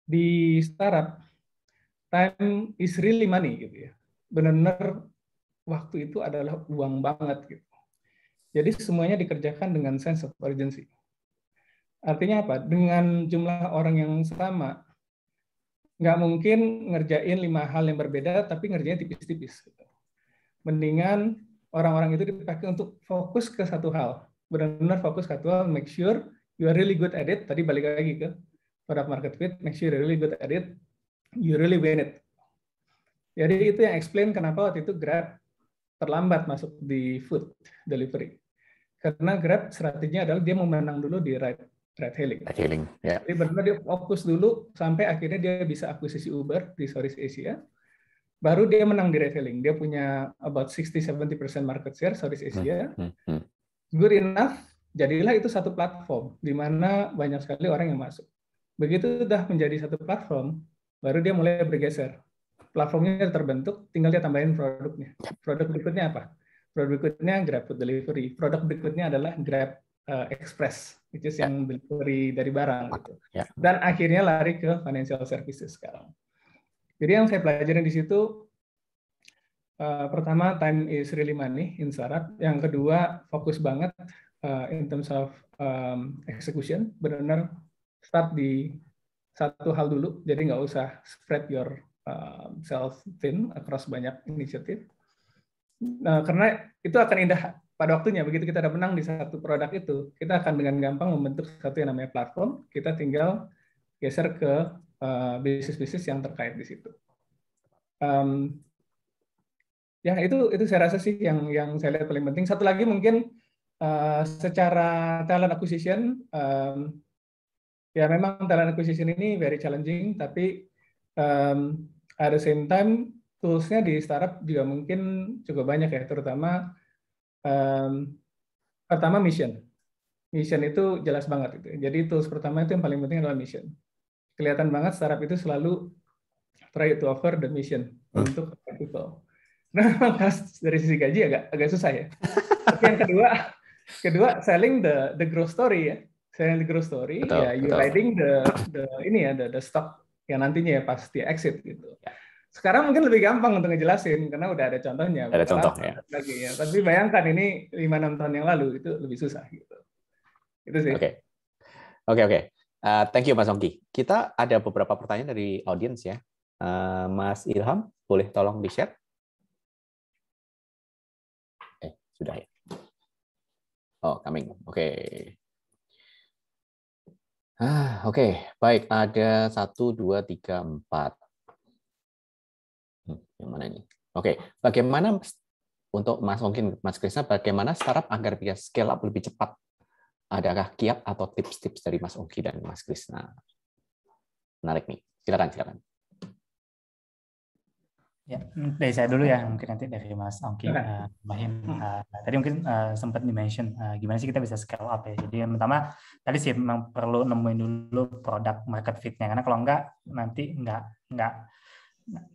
Di startup, time is really money gitu ya. Benar-benar waktu itu adalah uang banget gitu. Jadi semuanya dikerjakan dengan sense of urgency. Artinya apa? Dengan jumlah orang yang sama, nggak mungkin ngerjain 5 hal yang berbeda, tapi ngerjain tipis-tipis. Gitu. Mendingan orang-orang itu dipakai untuk fokus ke satu hal. Benar-benar fokus ke satu hal, make sure you are really good at it. Tadi balik lagi ke product market fit, make sure you are really good at it, you really win it. Jadi itu yang explain kenapa waktu itu Grab terlambat masuk di food delivery. Karena Grab strateginya adalah dia mau menang dulu di ride hailing. Yeah. Jadi benar-benar dia fokus dulu sampai akhirnya dia bisa akuisisi Uber di Southeast Asia. Baru dia menang di ride hailing. Dia punya about 60-70% market share Southeast Asia. Good enough, jadilah itu satu platform di mana banyak sekali orang yang masuk. Begitu sudah menjadi satu platform, baru dia mulai bergeser. Platformnya terbentuk, tinggal dia tambahin produknya. Produk berikutnya apa? Produk berikutnya GrabFood Delivery. Produk berikutnya adalah Grab Express, which is yang delivery dari barang. Gitu. Dan akhirnya lari ke financial services sekarang. Jadi yang saya pelajarin di situ, pertama, time is really money in startup. Yang kedua, fokus banget in terms of execution. Benar-benar start di satu hal dulu, jadi nggak usah spread your self thin across banyak inisiatif. Karena itu akan indah pada waktunya. Begitu kita udah menang di satu produk itu, kita akan dengan gampang membentuk satu yang namanya platform. Kita tinggal geser ke bisnis-bisnis yang terkait di situ. Ya itu saya rasa sih yang saya lihat paling penting. Satu lagi mungkin secara talent acquisition, ya memang talent acquisition ini very challenging, tapi at the same time tools-nya di startup juga mungkin cukup banyak ya, terutama pertama mission itu jelas banget itu. Jadi tools pertama itu yang paling penting adalah mission. Kelihatan banget startup itu selalu try to offer the mission untuk people. Nah, dari sisi gaji agak susah ya. Tapi yang kedua selling the growth story ya. Selling the growth story, ya you riding the stock yang nantinya ya pas dia exit gitu. Sekarang mungkin lebih gampang untuk ngejelasin karena udah ada contohnya. Ada contohnya. Lagi ya. Tapi bayangkan ini 5-6 tahun yang lalu itu lebih susah gitu. Itu sih. Oke. Thank you Mas Ongki. Kita ada beberapa pertanyaan dari audiens ya. Mas Ilham, boleh tolong di-share? Sudah ya. Oh, coming. Oke. Oke, baik. Ada 1, 2, 3, 4. Yang mana ini? Oke, bagaimana untuk Mas Ongki, Mas Krisna, bagaimana startup agar bisa scale up lebih cepat? Adakah kiat atau tips-tips dari Mas Ongki dan Mas Krisna? Menarik nih. Silakan. Ya, dari saya dulu ya, mungkin nanti dari Mas Ongki tambahin. Tadi mungkin sempat di-mention gimana sih kita bisa scale up ya. Jadi yang pertama tadi sih memang perlu nemuin dulu produk market fit-nya, karena kalau enggak nanti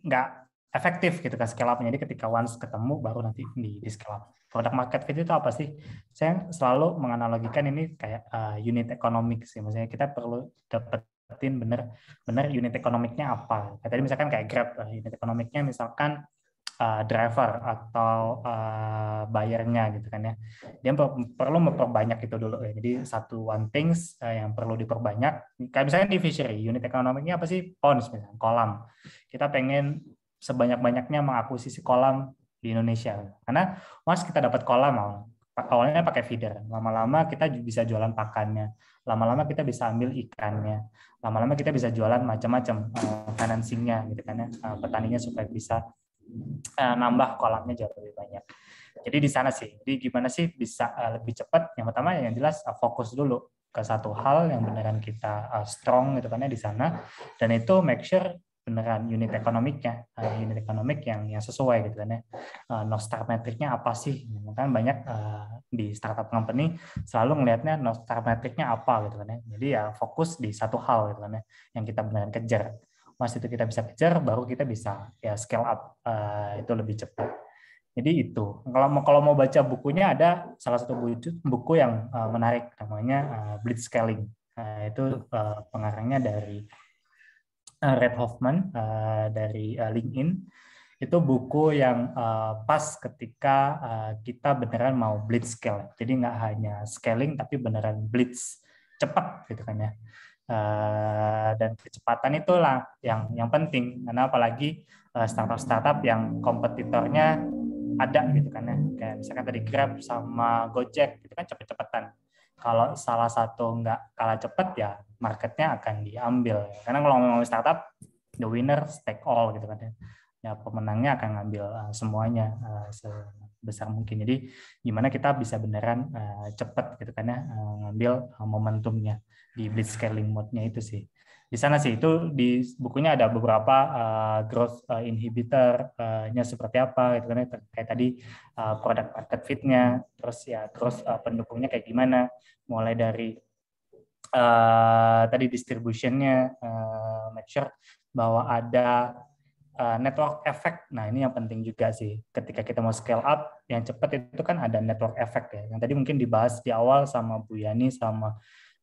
enggak efektif gitu kan scale up-nya. Jadi ketika once ketemu baru nanti di scale up. Produk market fit itu apa sih? Saya selalu menganalogikan ini kayak unit economics sih. Maksudnya kita perlu dapetin bener unit ekonomiknya apa. Tadi misalkan kayak Grab, unit ekonomiknya misalkan driver atau bayarnya gitu kan ya. Dia perlu memperbanyak itu dulu ya. Jadi one things yang perlu diperbanyak. Kayak misalnya di fishery, unit ekonomiknya apa sih? Ponds misalnya, kolam. Kita pengen sebanyak-banyaknya mengakuisisi kolam di Indonesia. Karena once kita dapat kolam, awalnya pakai feeder, lama-lama kita bisa jualan pakannya, lama-lama kita bisa ambil ikannya, lama-lama kita bisa jualan macam-macam financingnya gitu kan ya, petaninya supaya bisa nambah kolamnya jauh lebih banyak. Jadi di sana sih. Jadi gimana sih bisa lebih cepat? Yang pertama yang jelas fokus dulu ke satu hal yang beneran kita strong gitu kan ya di sana, dan itu make sure beneran unit ekonomiknya, unit ekonomik yang sesuai gitu kan ya. North Star metriknya apa sih? Kan banyak di startup company selalu ngelihatnya North Star metriknya apa gitu kan ya. Jadi ya fokus di satu hal gitu kan ya, yang kita beneran kejar. Mas itu kita bisa kejar, baru kita bisa ya scale up, itu lebih cepat. Jadi itu. Kalau mau baca bukunya, ada salah satu buku yang menarik namanya Blitzscaling. Itu pengarangnya dari Reid Hoffman dari LinkedIn. Itu buku yang pas ketika kita beneran mau blitzscale. Jadi nggak hanya scaling tapi beneran blitz, cepat gitu kan ya. Dan kecepatan itulah yang penting, karena apalagi startup yang kompetitornya ada gitu kan ya, kayak misalkan tadi Grab sama Gojek itu kan cepet-cepetan. Kalau salah satu nggak kalah cepet ya marketnya akan diambil, karena kalau ngomong startup the winner take all gitu kan ya, pemenangnya akan ngambil semuanya sebesar mungkin. Jadi gimana kita bisa beneran cepet gitu kan ya, ngambil momentumnya di blitzscaling mode-nya itu sih. Di sana sih, itu di bukunya ada beberapa growth inhibitor-nya seperti apa gitu kan, kayak tadi product market fit-nya, terus pendukungnya kayak gimana, mulai dari tadi distribution-nya, make sure bahwa ada network effect. Nah, ini yang penting juga sih. Ketika kita mau scale up yang cepat itu kan ada network effect ya. Yang tadi mungkin dibahas di awal sama Bu Yani sama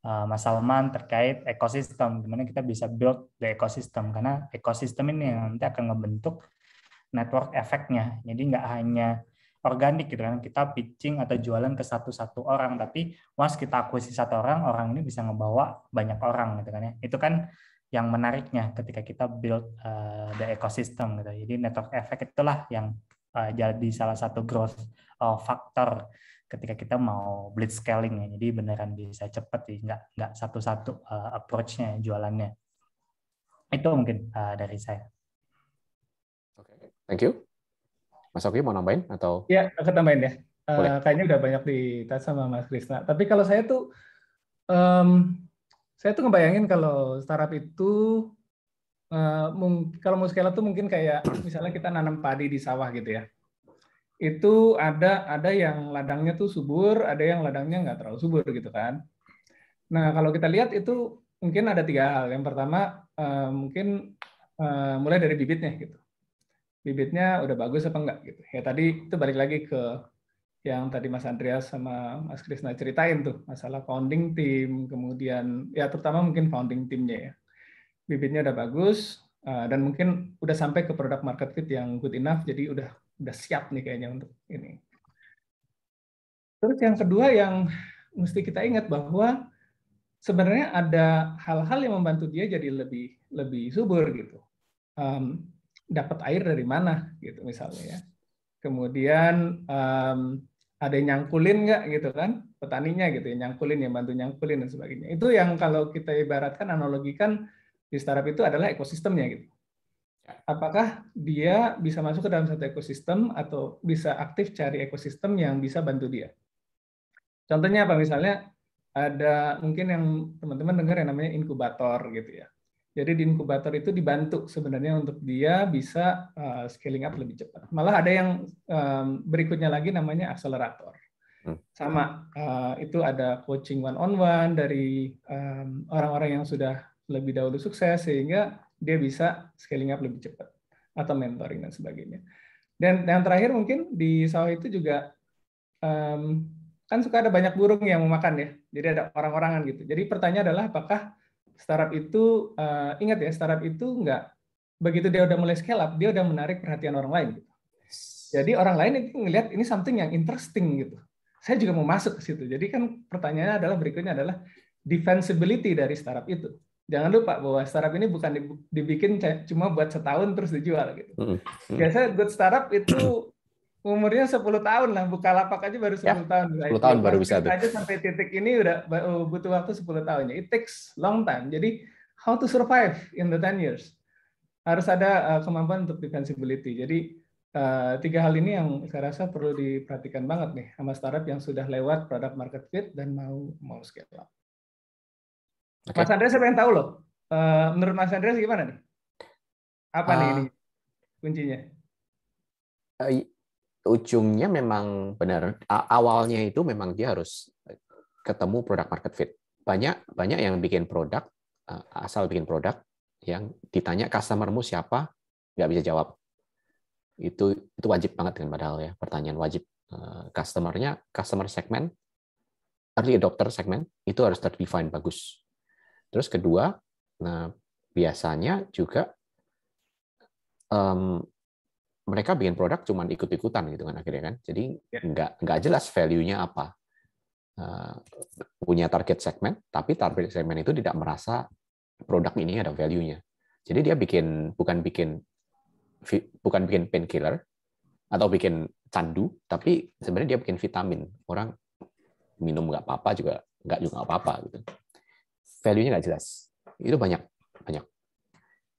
Mas Salman terkait ekosistem, gimana kita bisa build the ekosistem, karena ekosistem ini yang nanti akan ngebentuk network efeknya. Jadi nggak hanya organik gitu kan, kita pitching atau jualan ke satu orang, tapi once kita akuisisi satu orang ini bisa ngebawa banyak orang gitu kan ya. Itu kan yang menariknya ketika kita build the ecosystem gitu. Jadi network effect itulah yang jadi salah satu growth factor ketika kita mau blitzscaling ya. Jadi beneran bisa cepat sih, nggak satu-satu approach-nya jualannya. Itu mungkin dari saya. Oke, thank you. Mas Oki mau nambahin atau? Ya, aku tambahin ya. Kayaknya udah banyak ditanya sama Mas Krisna. Tapi kalau saya tuh ngebayangin kalau startup itu kalau mau scale up tuh mungkin kayak misalnya kita nanam padi di sawah gitu ya. Itu ada yang ladangnya tuh subur, ada yang ladangnya nggak terlalu subur gitu kan. Nah, kalau kita lihat itu mungkin ada 3 hal. Yang pertama mungkin mulai dari bibitnya gitu. Bibitnya udah bagus apa enggak gitu. Ya tadi itu balik lagi ke yang tadi Mas Andreas sama Mas Krisna ceritain tuh, masalah founding team, kemudian ya terutama mungkin founding teamnya ya. Bibitnya udah bagus dan mungkin udah sampai ke product market fit yang good enough, jadi udah siap nih kayaknya untuk ini. Terus yang kedua yang mesti kita ingat bahwa sebenarnya ada hal-hal yang membantu dia jadi lebih subur gitu. Dapat air dari mana gitu misalnya ya. Kemudian ada yang nyangkulin nggak gitu kan, petaninya gitu ya, nyangkulin, yang bantu nyangkulin dan sebagainya. Itu yang kalau kita ibaratkan, analogikan di startup itu adalah ekosistemnya gitu. Apakah dia bisa masuk ke dalam satu ekosistem atau bisa aktif cari ekosistem yang bisa bantu dia. Contohnya apa, misalnya ada mungkin yang teman-teman dengar yang namanya inkubator gitu ya. Jadi di inkubator itu dibantu sebenarnya untuk dia bisa scaling up lebih cepat. Malah ada yang berikutnya lagi namanya akselerator. Sama, itu ada coaching one-on-one dari orang-orang yang sudah lebih dahulu sukses sehingga dia bisa scaling up lebih cepat, atau mentoring dan sebagainya. Dan yang terakhir mungkin di sawah itu juga kan suka ada banyak burung yang mau makan ya. Jadi ada orang-orangan gitu. Jadi pertanyaan adalah apakah startup itu, ingat ya, startup itu nggak, begitu dia udah mulai scale up, dia udah menarik perhatian orang lain. Gitu. Jadi orang lain itu ngelihat ini something yang interesting gitu. Saya juga mau masuk ke situ. Jadi kan pertanyaannya adalah berikutnya adalah defensibility dari startup itu. jangan lupa bahwa startup ini bukan dibikin cuma buat setahun terus dijual gitu. Biasanya good startup itu umurnya 10 tahun lah, Bukalapak aja baru 10 tahun. 10 tahun baru bisa tuh. Aja sampai titik ini udah butuh waktu 10 tahun. It takes long time. Jadi how to survive in the 10 years. Harus ada kemampuan untuk defensibility. Jadi 3 hal ini yang saya rasa perlu diperhatikan banget nih sama startup yang sudah lewat product market fit dan mau scale up. Okay. Mas Andreas, saya pengen tahu loh. Menurut Mas Andreas gimana nih? Apa nih ini kuncinya? Ujungnya memang benar. Awalnya itu memang dia harus ketemu product market fit. Banyak yang bikin produk, asal bikin produk, yang ditanya customer-mu siapa, nggak bisa jawab. Itu wajib banget kan, padahal ya, pertanyaan wajib. Customer segment, early adopter segment, itu harus terdefine bagus. Terus kedua, biasanya juga mereka bikin produk cuma ikut-ikutan gitu kan akhirnya kan. Jadi nggak jelas value-nya apa. Punya target segmen, tapi target segmen itu tidak merasa produk ini ada value-nya. Jadi dia bukan bikin painkiller atau bikin candu, tapi sebenarnya dia bikin vitamin. Orang minum nggak apa-apa juga nggak apa-apa gitu. Value-nya nggak jelas. Itu banyak.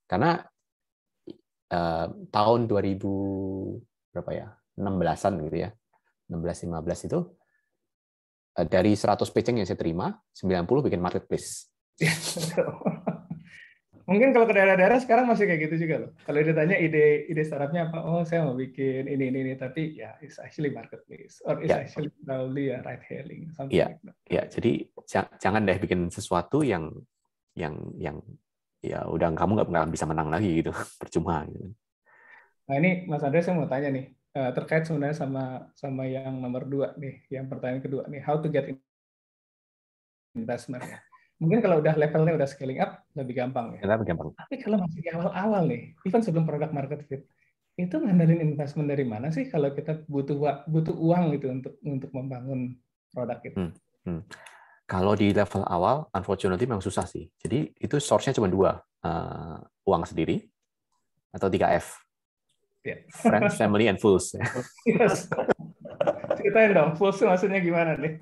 Karena tahun 2000 berapa ya? 16-an gitu ya. 16-15 itu dari 100 pitching yang saya terima, 90 bikin marketplace. Mungkin kalau ke daerah-daerah sekarang masih kayak gitu juga loh. Kalau ditanya ide startupnya apa? Oh, saya mau bikin ini, tapi ya it's actually marketplace or it's actually probably ride hailing. Ya, jadi jangan deh bikin sesuatu yang ya udah kamu nggak bisa menang lagi gitu, percuma gitu. Nah ini Mas Andreas, saya mau tanya nih terkait sebenarnya sama yang nomor 2 nih, yang pertanyaan kedua nih, how to get investment. Mungkin kalau udah levelnya udah scaling up lebih gampang ya. Lebih gampang. Tapi kalau masih di awal-awal nih, even sebelum product market fit, itu ngandelin investment dari mana sih kalau kita butuh uang gitu untuk membangun produk itu? Kalau di level awal, unfortunately memang susah sih. Jadi itu source-nya cuma 2, uang sendiri atau 3F. Friends, family, and fools. Yes. Ceritain dong, fools maksudnya gimana nih?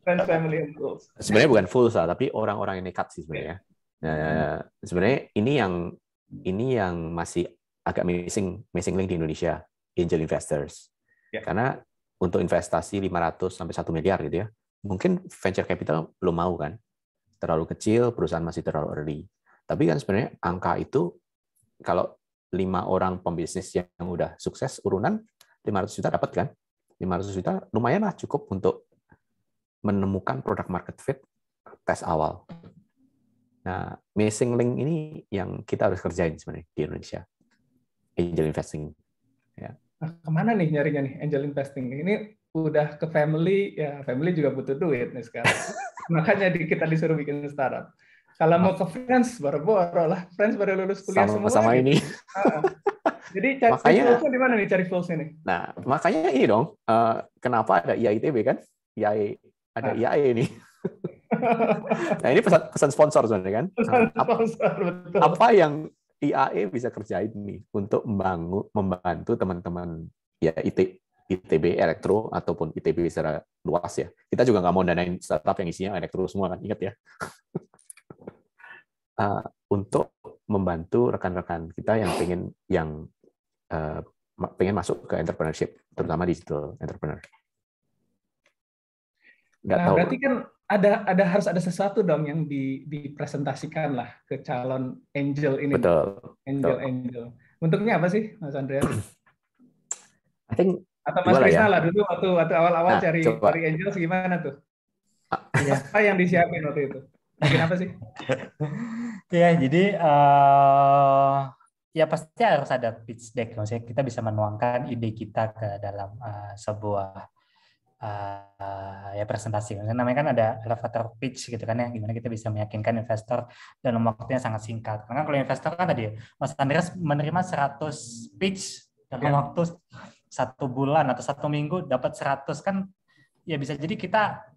Friends, family, and fools. Sebenarnya bukan fools lah, tapi orang-orang yang nekat sih sebenarnya. Sebenarnya ini yang masih agak missing link di Indonesia, angel investors. Karena untuk investasi 500 sampai 1 miliar gitu ya, mungkin venture capital belum mau kan, terlalu kecil, perusahaan masih terlalu early. Tapi kan sebenarnya angka itu kalau 5 orang pembisnis yang udah sukses urunan 500 juta dapat kan, 500 juta lumayan lah, cukup untuk menemukan product market fit tes awal. Nah, missing link ini yang kita harus kerjain sebenarnya di Indonesia, angel investing. Ya. Nah, kemana nih nyarinya nih angel investing? Ini udah ke family, ya family juga butuh duit nih sekarang. Makanya kita disuruh bikin startup. Kalau mau ke friends, boro-boro lah. Friends baru lulus kuliah semua. Sama gitu. Ini. Jadi cari fullsnya di mana nih cari fullsnya nih? Nah, makanya ini dong. Kenapa ada IAITB kan? Ada IAE ini. Nah, ini pesan sponsor sebenarnya kan. Sponsor, betul. Apa yang IAE bisa kerjain nih untuk membantu teman-teman ya ITB elektro ataupun ITB secara luas ya. Kita juga nggak mau danain startup yang isinya elektro semua kan, ingat ya. Untuk membantu rekan-rekan kita yang pengen masuk ke entrepreneurship, terutama digital entrepreneur. Berarti kan harus ada sesuatu dong yang dipresentasikan lah ke calon angel ini. Betul. Angel. Bentuknya apa sih, Mas Andreas? I think atau Mas Krisna lah dulu waktu awal-awal cari angel gimana tuh? Apa yang disiapin waktu itu? Bikin apa sih? Ya, jadi ya pasti harus ada pitch deck. Maksudnya kita bisa menuangkan ide kita ke dalam sebuah ya presentasi. Maksudnya namanya kan ada elevator pitch gitu kan ya, gimana kita bisa meyakinkan investor dalam waktunya sangat singkat. Karena kalau investor kan tadi Mas Andreas menerima 100 pitch dalam waktu 1 bulan atau 1 minggu dapat 100 kan, ya bisa jadi kita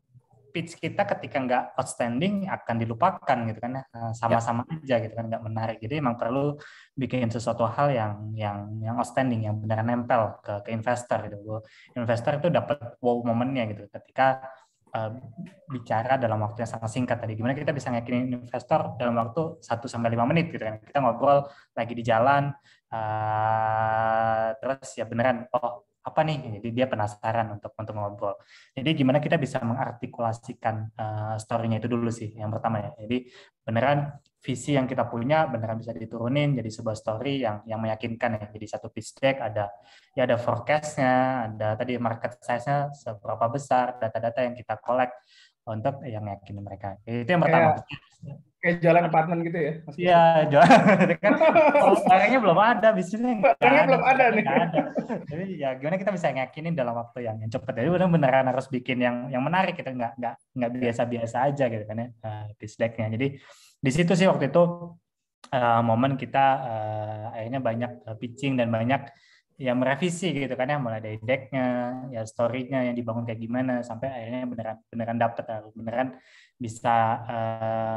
pitch kita ketika nggak outstanding akan dilupakan gitu kan ya, sama-sama aja gitu kan, nggak menarik. Jadi emang perlu bikin sesuatu hal yang outstanding, yang benar nempel ke investor gitu. Investor itu dapat wow momennya gitu ketika bicara dalam waktu yang sangat singkat tadi. Gimana kita bisa ngeyakinin investor dalam waktu 1-5 menit gitu kan. Kita ngobrol lagi di jalan, terus ya beneran, oh apa nih? Jadi dia penasaran untuk ngobrol. Jadi gimana kita bisa mengartikulasikan story-nya itu dulu sih yang pertama ya. Jadi beneran visi yang kita punya beneran bisa diturunin jadi sebuah story yang meyakinkan ya. Jadi satu pitch deck ada forecast-nya, ada tadi market size-nya seberapa besar, data-data yang kita collect untuk yang yakinin mereka. Itu yang pertama. Kayak jualan apartemen gitu ya? Iya, jualan. Kan barangnya belum ada, bisnisnya barangnya belum ada nih. Jadi ya gimana kita bisa ngeyakinin dalam waktu yang cepat. Jadi beneran harus bikin yang menarik, kita nggak biasa-biasa aja gitu kan ya, pitch deck-nya. Jadi di situ sih waktu itu momen kita akhirnya banyak pitching dan banyak ya merevisi gitu kan ya, mulai dari deck-nya, ya story-nya yang dibangun kayak gimana, sampai akhirnya beneran dapet, beneran bisa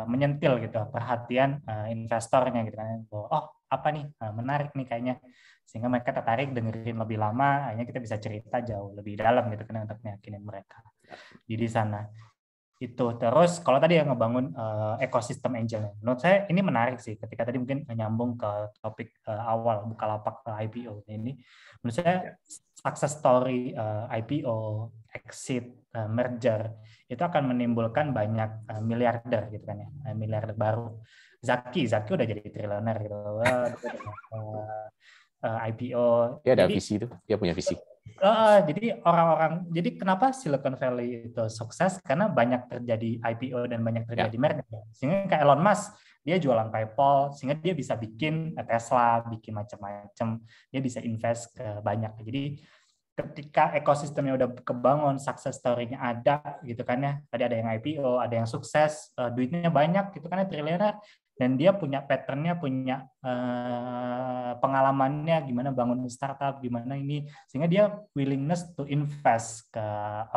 menyentil gitu perhatian investornya gitu kan. Oh apa nih menarik nih kayaknya, sehingga mereka tertarik dengerin lebih lama, akhirnya kita bisa cerita jauh lebih dalam gitu kan untuk meyakinin mereka di sana. Itu terus kalau tadi yang ngebangun ekosistem angelnya, menurut saya ini menarik sih ketika tadi mungkin nyambung ke topik awal Bukalapak IPO ini. Menurut saya success story IPO, exit, merger itu akan menimbulkan banyak miliarder gitu kan ya, miliarder baru. Zaki udah jadi triliuner gitu. IPO. Dia ada visi itu, dia punya visi. Jadi jadi kenapa Silicon Valley itu sukses, karena banyak terjadi IPO dan banyak terjadi merger. Sehingga kayak Elon Musk, dia jualan PayPal, sehingga dia bisa bikin Tesla, bikin macam-macam, dia bisa invest ke banyak. Jadi ketika ekosistemnya udah kebangun, success story-nya ada gitu kan ya, tadi ada yang IPO, ada yang sukses, duitnya banyak gitu kan ya, triliuner, dan dia punya pattern-nya, punya pengalamannya gimana bangun startup, gimana ini, sehingga dia willingness to invest ke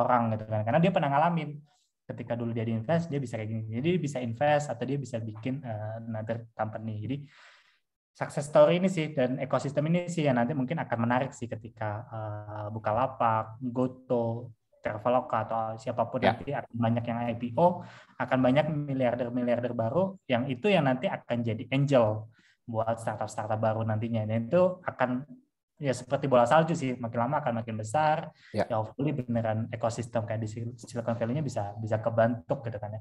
orang gitu kan, karena dia pernah ngalamin ketika dulu dia diinvest, dia bisa kayak gini, jadi bisa invest atau dia bisa bikin another company. Jadi success story ini sih dan ekosistem ini sih yang nanti mungkin akan menarik sih ketika Bukalapak, Goto, Traveloka atau siapapun nanti akan banyak yang IPO, akan banyak miliarder baru yang itu yang nanti akan jadi angel buat startup baru nantinya. Dan itu akan ya seperti bola salju sih, makin lama akan makin besar. Ya hopefully beneran ekosistem kayak di Silicon Valley-nya bisa kebentuk gitu kan ya.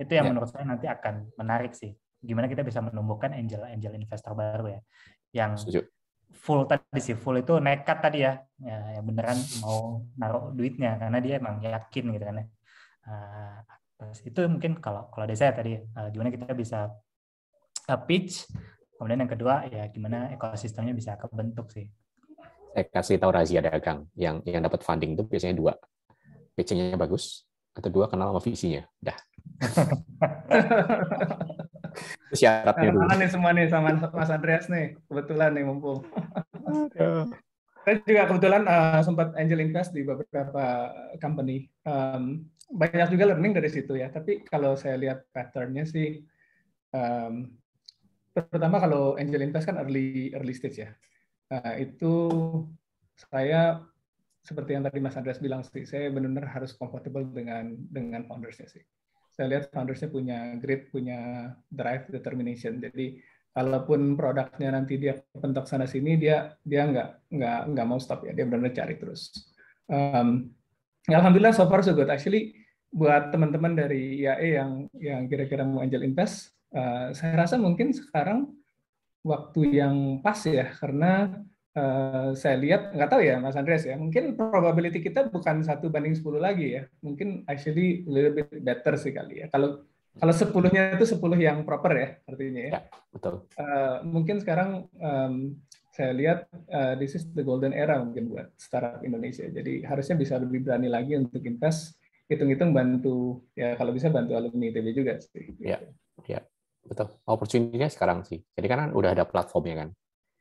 Itu yang menurut saya nanti akan menarik sih. Gimana kita bisa menumbuhkan angel investor baru ya. Yang full tadi sih, full itu nekat tadi ya, yang beneran mau naruh duitnya karena dia emang yakin gitu kan ya. Itu mungkin kalau dari saya tadi gimana kita bisa pitch, kemudian yang kedua ya gimana ekosistemnya bisa kebentuk sih. Saya kasih tahu rahasia dagang, yang dapat funding itu biasanya 2, pitching-nya bagus, atau 2 kenal sama visinya, dah. Syaratnya dulu. Nih semua nih sama Mas Andreas nih, kebetulan nih mumpung. Saya juga kebetulan sempat angel invest di beberapa company. Banyak juga learning dari situ ya. Tapi kalau saya lihat pattern-nya sih, pertama kalau angel invest kan early stage ya. Itu saya seperti yang tadi Mas Andreas bilang sih, saya benar-benar harus compatible dengan founders-nya sih. Saya lihat founders-nya punya grit, punya drive, determination. Jadi kalaupun produknya nanti dia pentok sana sini, dia nggak mau stop ya, dia benar-benar cari terus. Alhamdulillah so far so good. Actually buat teman-teman dari IAE yang kira-kira mau angel invest, saya rasa mungkin sekarang waktu yang pas ya, karena saya lihat, nggak tahu ya Mas Andreas ya, mungkin probability kita bukan 1/10 lagi ya, mungkin actually a little bit better sih kali ya. Kalau 10-nya itu 10 yang proper ya artinya ya. Betul. Mungkin sekarang saya lihat this is the golden era mungkin buat startup Indonesia. Jadi harusnya bisa lebih berani lagi untuk invest, hitung-hitung bantu ya, kalau bisa bantu alumni ITB juga sih. Ya, betul. Opportunity-nya sekarang sih. Jadi kan udah ada platformnya kan.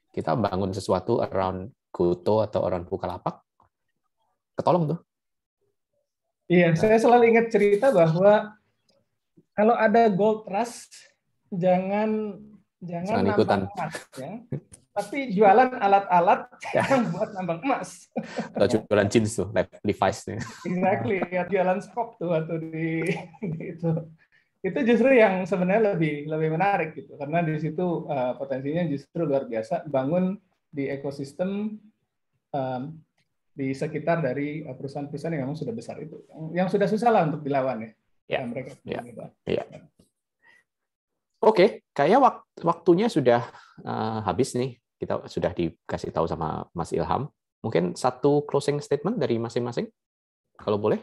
Kita bangun sesuatu around Goto atau around Bukalapak, ketolong tuh. Iya, saya selalu ingat cerita bahwa kalau ada gold rush, jangan ikutan. nambang emas, ya. Tapi jualan alat-alat yang buat nambang emas. Atau jualan jeans tuh, Levi's. Exactly, ya, jualan skop tuh waktu di itu. Itu justru yang sebenarnya lebih menarik gitu, karena di situ potensinya justru luar biasa. Bangun di ekosistem di sekitar dari perusahaan-perusahaan yang memang sudah besar itu, yang sudah susah lah untuk dilawan ya. Ya, mereka ya. Oke, kayaknya waktunya sudah habis nih. Kita sudah dikasih tahu sama Mas Ilham. Mungkin satu closing statement dari masing-masing, kalau boleh.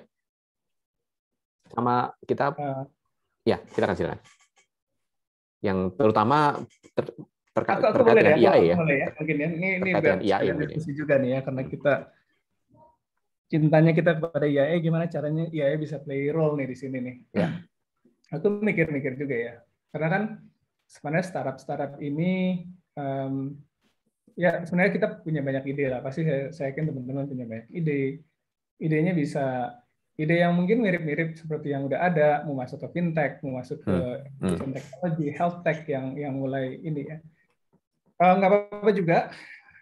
Sama kita, ya, kita akan silakan. Yang terutama terkait dengan IAE ya. Mungkin ya. Ini dengan IAE diskusi juga nih ya, karena kita cintanya kita kepada IAE, gimana caranya IAE bisa play role nih di sini nih. Ya. Aku mikir-mikir juga ya, karena kan sebenarnya startup ini ya sebenarnya kita punya banyak ide lah, pasti saya yakin teman-teman punya banyak ide. Idenya bisa ide yang mungkin mirip-mirip seperti yang udah ada, mau masuk ke fintech, mau masuk ke teknologi, health tech yang mulai ini ya. Nggak apa-apa juga,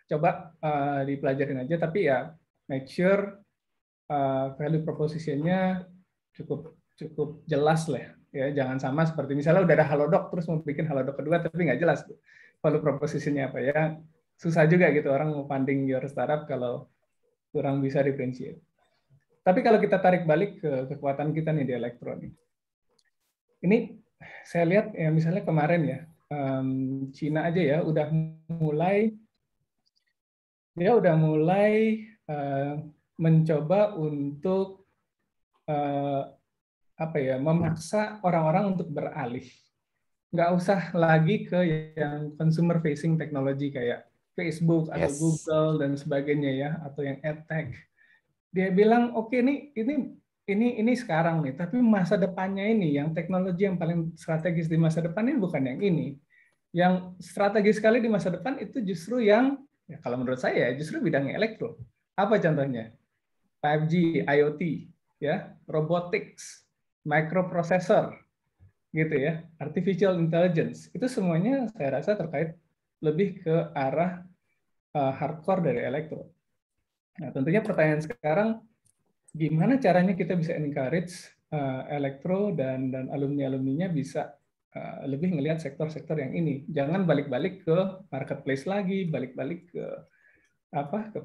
coba dipelajarin aja, tapi ya make sure value proposition-nya cukup jelas lah ya. Jangan sama seperti misalnya udah ada Halodoc terus mau bikin Halodoc kedua tapi nggak jelas tuh value proposition-nya apa ya. Susah juga gitu orang mau funding your startup kalau kurang bisa differentiate. Tapi kalau kita tarik balik ke kekuatan kita nih di elektronik. Ini saya lihat ya misalnya kemarin ya, Cina aja ya udah mulai mencoba untuk memaksa orang-orang untuk beralih. Nggak usah lagi ke yang consumer facing teknologi kayak Facebook atau Google dan sebagainya ya, atau yang edtech. Dia bilang oke, ini sekarang nih, tapi masa depannya ini yang teknologi yang paling strategis di masa depan ini bukan yang ini. Yang strategis sekali di masa depan itu justru yang ya, kalau menurut saya justru bidangnya elektro. Apa contohnya? 5G, IoT, ya, robotics, microprocessor, gitu ya, artificial intelligence. Itu semuanya saya rasa terkait lebih ke arah hardcore dari elektro. Nah, tentunya pertanyaan sekarang, gimana caranya kita bisa encourage elektro dan alumni-alumninya bisa lebih ngelihat sektor-sektor yang ini. Jangan balik-balik ke marketplace lagi, balik-balik ke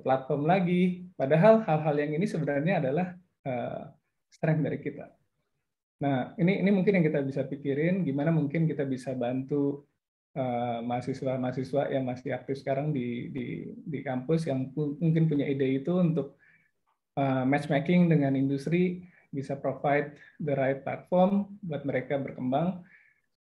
platform lagi. Padahal hal-hal yang ini sebenarnya adalah strength dari kita. Nah, ini mungkin yang kita bisa pikirin, gimana mungkin kita bisa bantu mahasiswa-mahasiswa yang masih aktif sekarang di kampus yang mungkin punya ide itu untuk matchmaking dengan industri, bisa provide the right platform buat mereka berkembang.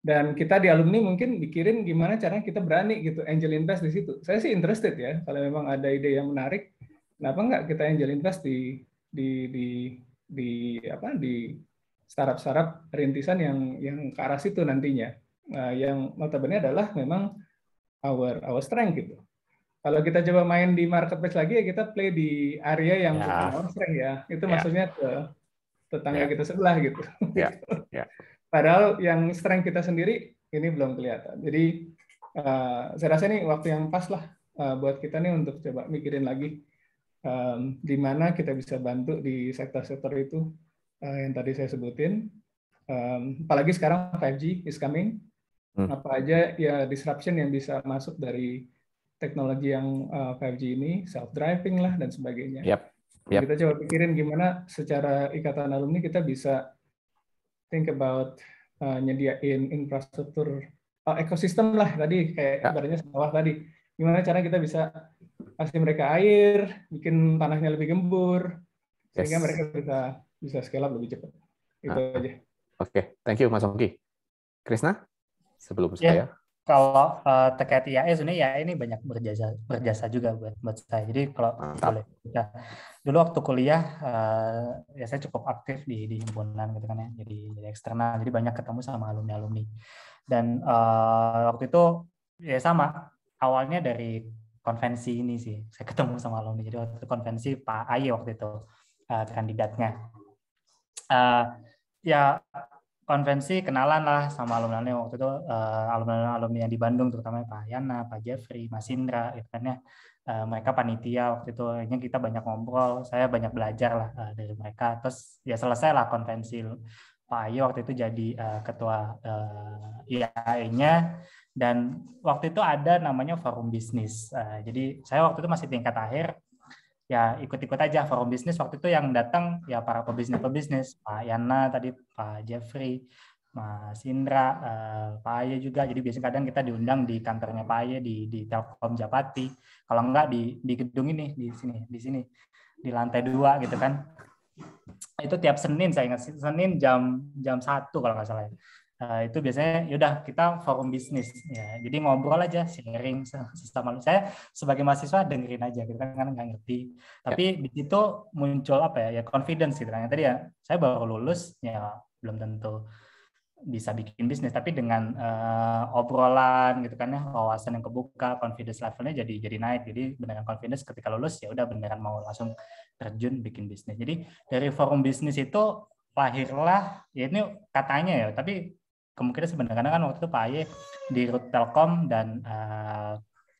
Dan kita di alumni mungkin mikirin gimana caranya kita berani gitu angel invest di situ. Saya sih interested ya, kalau memang ada ide yang menarik, kenapa nggak kita angel invest di startup-startup rintisan yang ke arah situ nantinya. Yang notabene adalah memang our strength gitu. Kalau kita coba main di marketplace lagi ya kita play di area yang bukan our strength ya. Itu maksudnya ke tetangga kita sebelah gitu. Padahal yang strength kita sendiri ini belum kelihatan. Jadi saya rasa ini waktu yang pas lah buat kita nih untuk coba mikirin lagi di mana kita bisa bantu di sektor-sektor itu yang tadi saya sebutin. Apalagi sekarang 5G is coming. Apa aja ya disruption yang bisa masuk dari teknologi yang 5G ini, self-driving lah dan sebagainya. Kita coba pikirin gimana secara ikatan alumni kita bisa think about nyediain infrastruktur ekosistem lah tadi kayak ibaratnya sawah tadi. Gimana cara kita bisa kasih mereka air, bikin tanahnya lebih gembur sehingga mereka bisa scale up lebih cepat. Itu aja. Oke, thank you Mas Ongki. Krishna, sebelum saya. Kalau terkait IAE sebenarnya IAE ini banyak berjasa juga buat saya. Jadi kalau boleh, dulu waktu kuliah ya saya cukup aktif di himpunan gitu kan ya, jadi eksternal, jadi banyak ketemu sama alumni. Dan waktu itu ya sama, awalnya dari konvensi ini sih, saya ketemu sama alumni. Jadi waktu itu konvensi Pak Aye waktu itu kandidatnya. Ya konvensi kenalan lah sama alumni waktu itu, alumni yang di Bandung terutama Pak Yana, Pak Jeffrey, Mas Indra gitu kan ya. Mereka panitia waktu itu, akhirnya kita banyak ngobrol, saya banyak belajar lah dari mereka. Terus ya selesai lah konvensi. Pak Ayo waktu itu jadi ketua IAE-nya, dan waktu itu ada namanya forum bisnis. Jadi saya waktu itu masih tingkat akhir, ya ikut-ikut aja forum bisnis. Waktu itu yang datang ya para pebisnis, Pak Yana tadi, Pak Jeffrey, Mas Indra, Pak Aye juga. Jadi biasanya kadang kita diundang di kantornya Pak Aye di Telkom Japati. Kalau enggak di gedung ini, di sini di lantai 2 gitu kan. Itu tiap Senin, saya ingat Senin jam 1 kalau nggak salah. Itu biasanya yaudah kita forum bisnis ya, jadi ngobrol aja, sharing sesama. Saya sebagai mahasiswa dengerin aja, kita kan nggak ngerti, tapi di situ muncul apa ya confidence gitu kan. Tadi ya saya baru lulus ya, belum tentu bisa bikin bisnis, tapi dengan obrolan gitu kan ya, wawasan yang kebuka, confidence levelnya jadi naik. Jadi beneran confidence ketika lulus ya udah beneran mau langsung terjun bikin bisnis. Jadi dari forum bisnis itu lahirlah ya, ini katanya ya, tapi kemungkinan sebenarnya kan waktu itu Pak Aye di Rut Telkom dan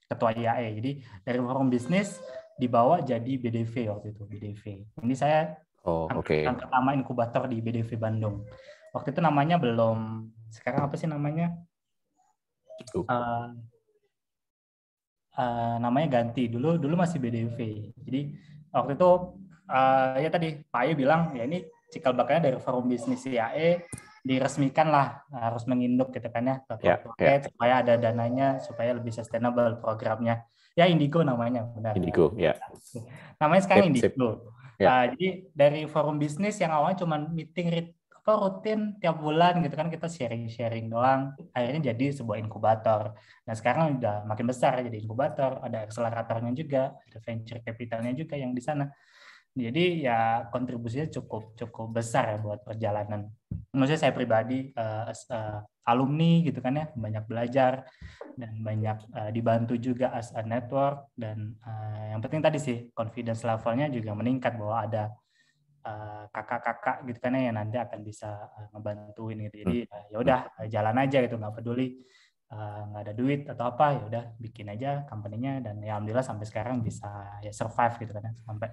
ketua IAE. Jadi dari forum bisnis dibawa jadi BDV waktu itu, BDV. Ini saya angkatan pertama inkubator di BDV Bandung. Waktu itu namanya belum, sekarang apa sih namanya? Namanya ganti. Dulu masih BDV. Jadi waktu itu ya tadi Pak Aye bilang ya ini cikal bakalnya dari forum bisnis IAE, diresmikan lah, harus menginduk gitu kan ya, supaya ada dananya, supaya lebih sustainable programnya. Ya Indigo namanya, benar. Indigo, ya. Namanya sekarang Indigo. Jadi dari forum bisnis yang awalnya cuma meeting rutin tiap bulan gitu kan, kita sharing doang, akhirnya jadi sebuah inkubator. Nah sekarang udah makin besar jadi inkubator, ada akseleratornya juga, ada venture capitalnya juga yang di sana. Jadi ya kontribusinya cukup besar ya buat perjalanan. Maksudnya saya pribadi alumni gitu kan ya, banyak belajar dan banyak dibantu juga as a network, dan yang penting tadi sih confidence levelnya juga meningkat bahwa ada kakak-kakak gitu kan ya yang nanti akan bisa ngebantuin gitu. Jadi ya udah jalan aja gitu, nggak peduli nggak ada duit atau apa, ya udah bikin aja company-nya, dan ya alhamdulillah sampai sekarang bisa ya survive gitu kan ya, sampai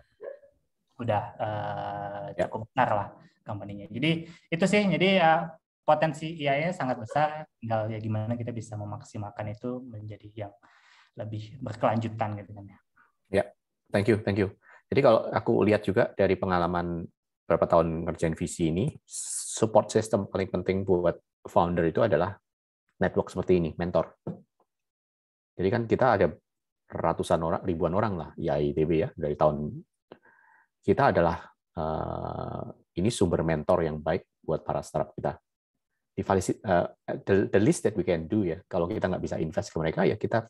udah cukup besar lah company-nya. Jadi itu sih, jadi potensi IAE sangat besar, tinggal ya gimana kita bisa memaksimalkan itu menjadi yang lebih berkelanjutan gitu kan ya. Ya, thank you. Jadi kalau aku lihat juga dari pengalaman berapa tahun ngerjain visi ini, support system paling penting buat founder itu adalah network seperti ini, mentor. Jadi kan kita ada ratusan orang, ribuan orang lah, IAITB ya, dari tahun. Kita adalah ini sumber mentor yang baik buat para startup kita. The least that we can do ya, kalau kita nggak bisa invest ke mereka ya kita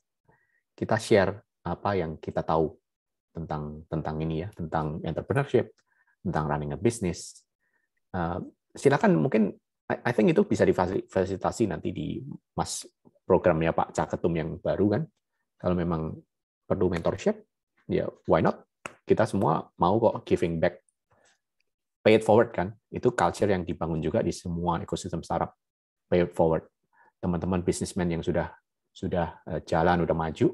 share apa yang kita tahu tentang ini ya, tentang entrepreneurship, tentang running a business. Silakan, mungkin I think itu bisa difasilitasi nanti di programnya Pak Caketum yang baru kan. Kalau memang perlu mentorship, ya why not? Kita semua mau kok giving back, pay it forward kan. Itu culture yang dibangun juga di semua ekosistem startup, pay it forward. Teman-teman businessman yang sudah jalan, udah maju,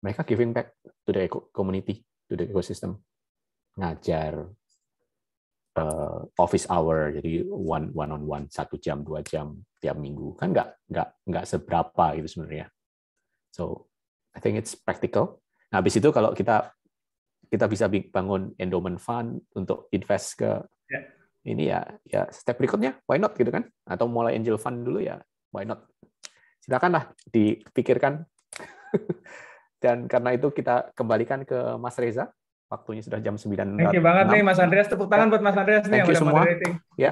mereka giving back to the community, to the ecosystem. Ngajar, office hour, jadi one on one, 1 jam, 2 jam tiap minggu, kan nggak seberapa gitu sebenarnya. So I think it's practical. Nah, habis itu kalau kita bisa bangun endowment fund untuk invest ke ini ya step berikutnya, why not gitu kan? Atau mulai angel fund dulu ya, why not? Silakanlah dipikirkan. Dan karena itu kita kembalikan ke Mas Reza. Waktunya sudah jam 9. Thank you banget nih Mas Andreas, tepuk tangan buat Mas Andreas nih yang udah moderating. Ya.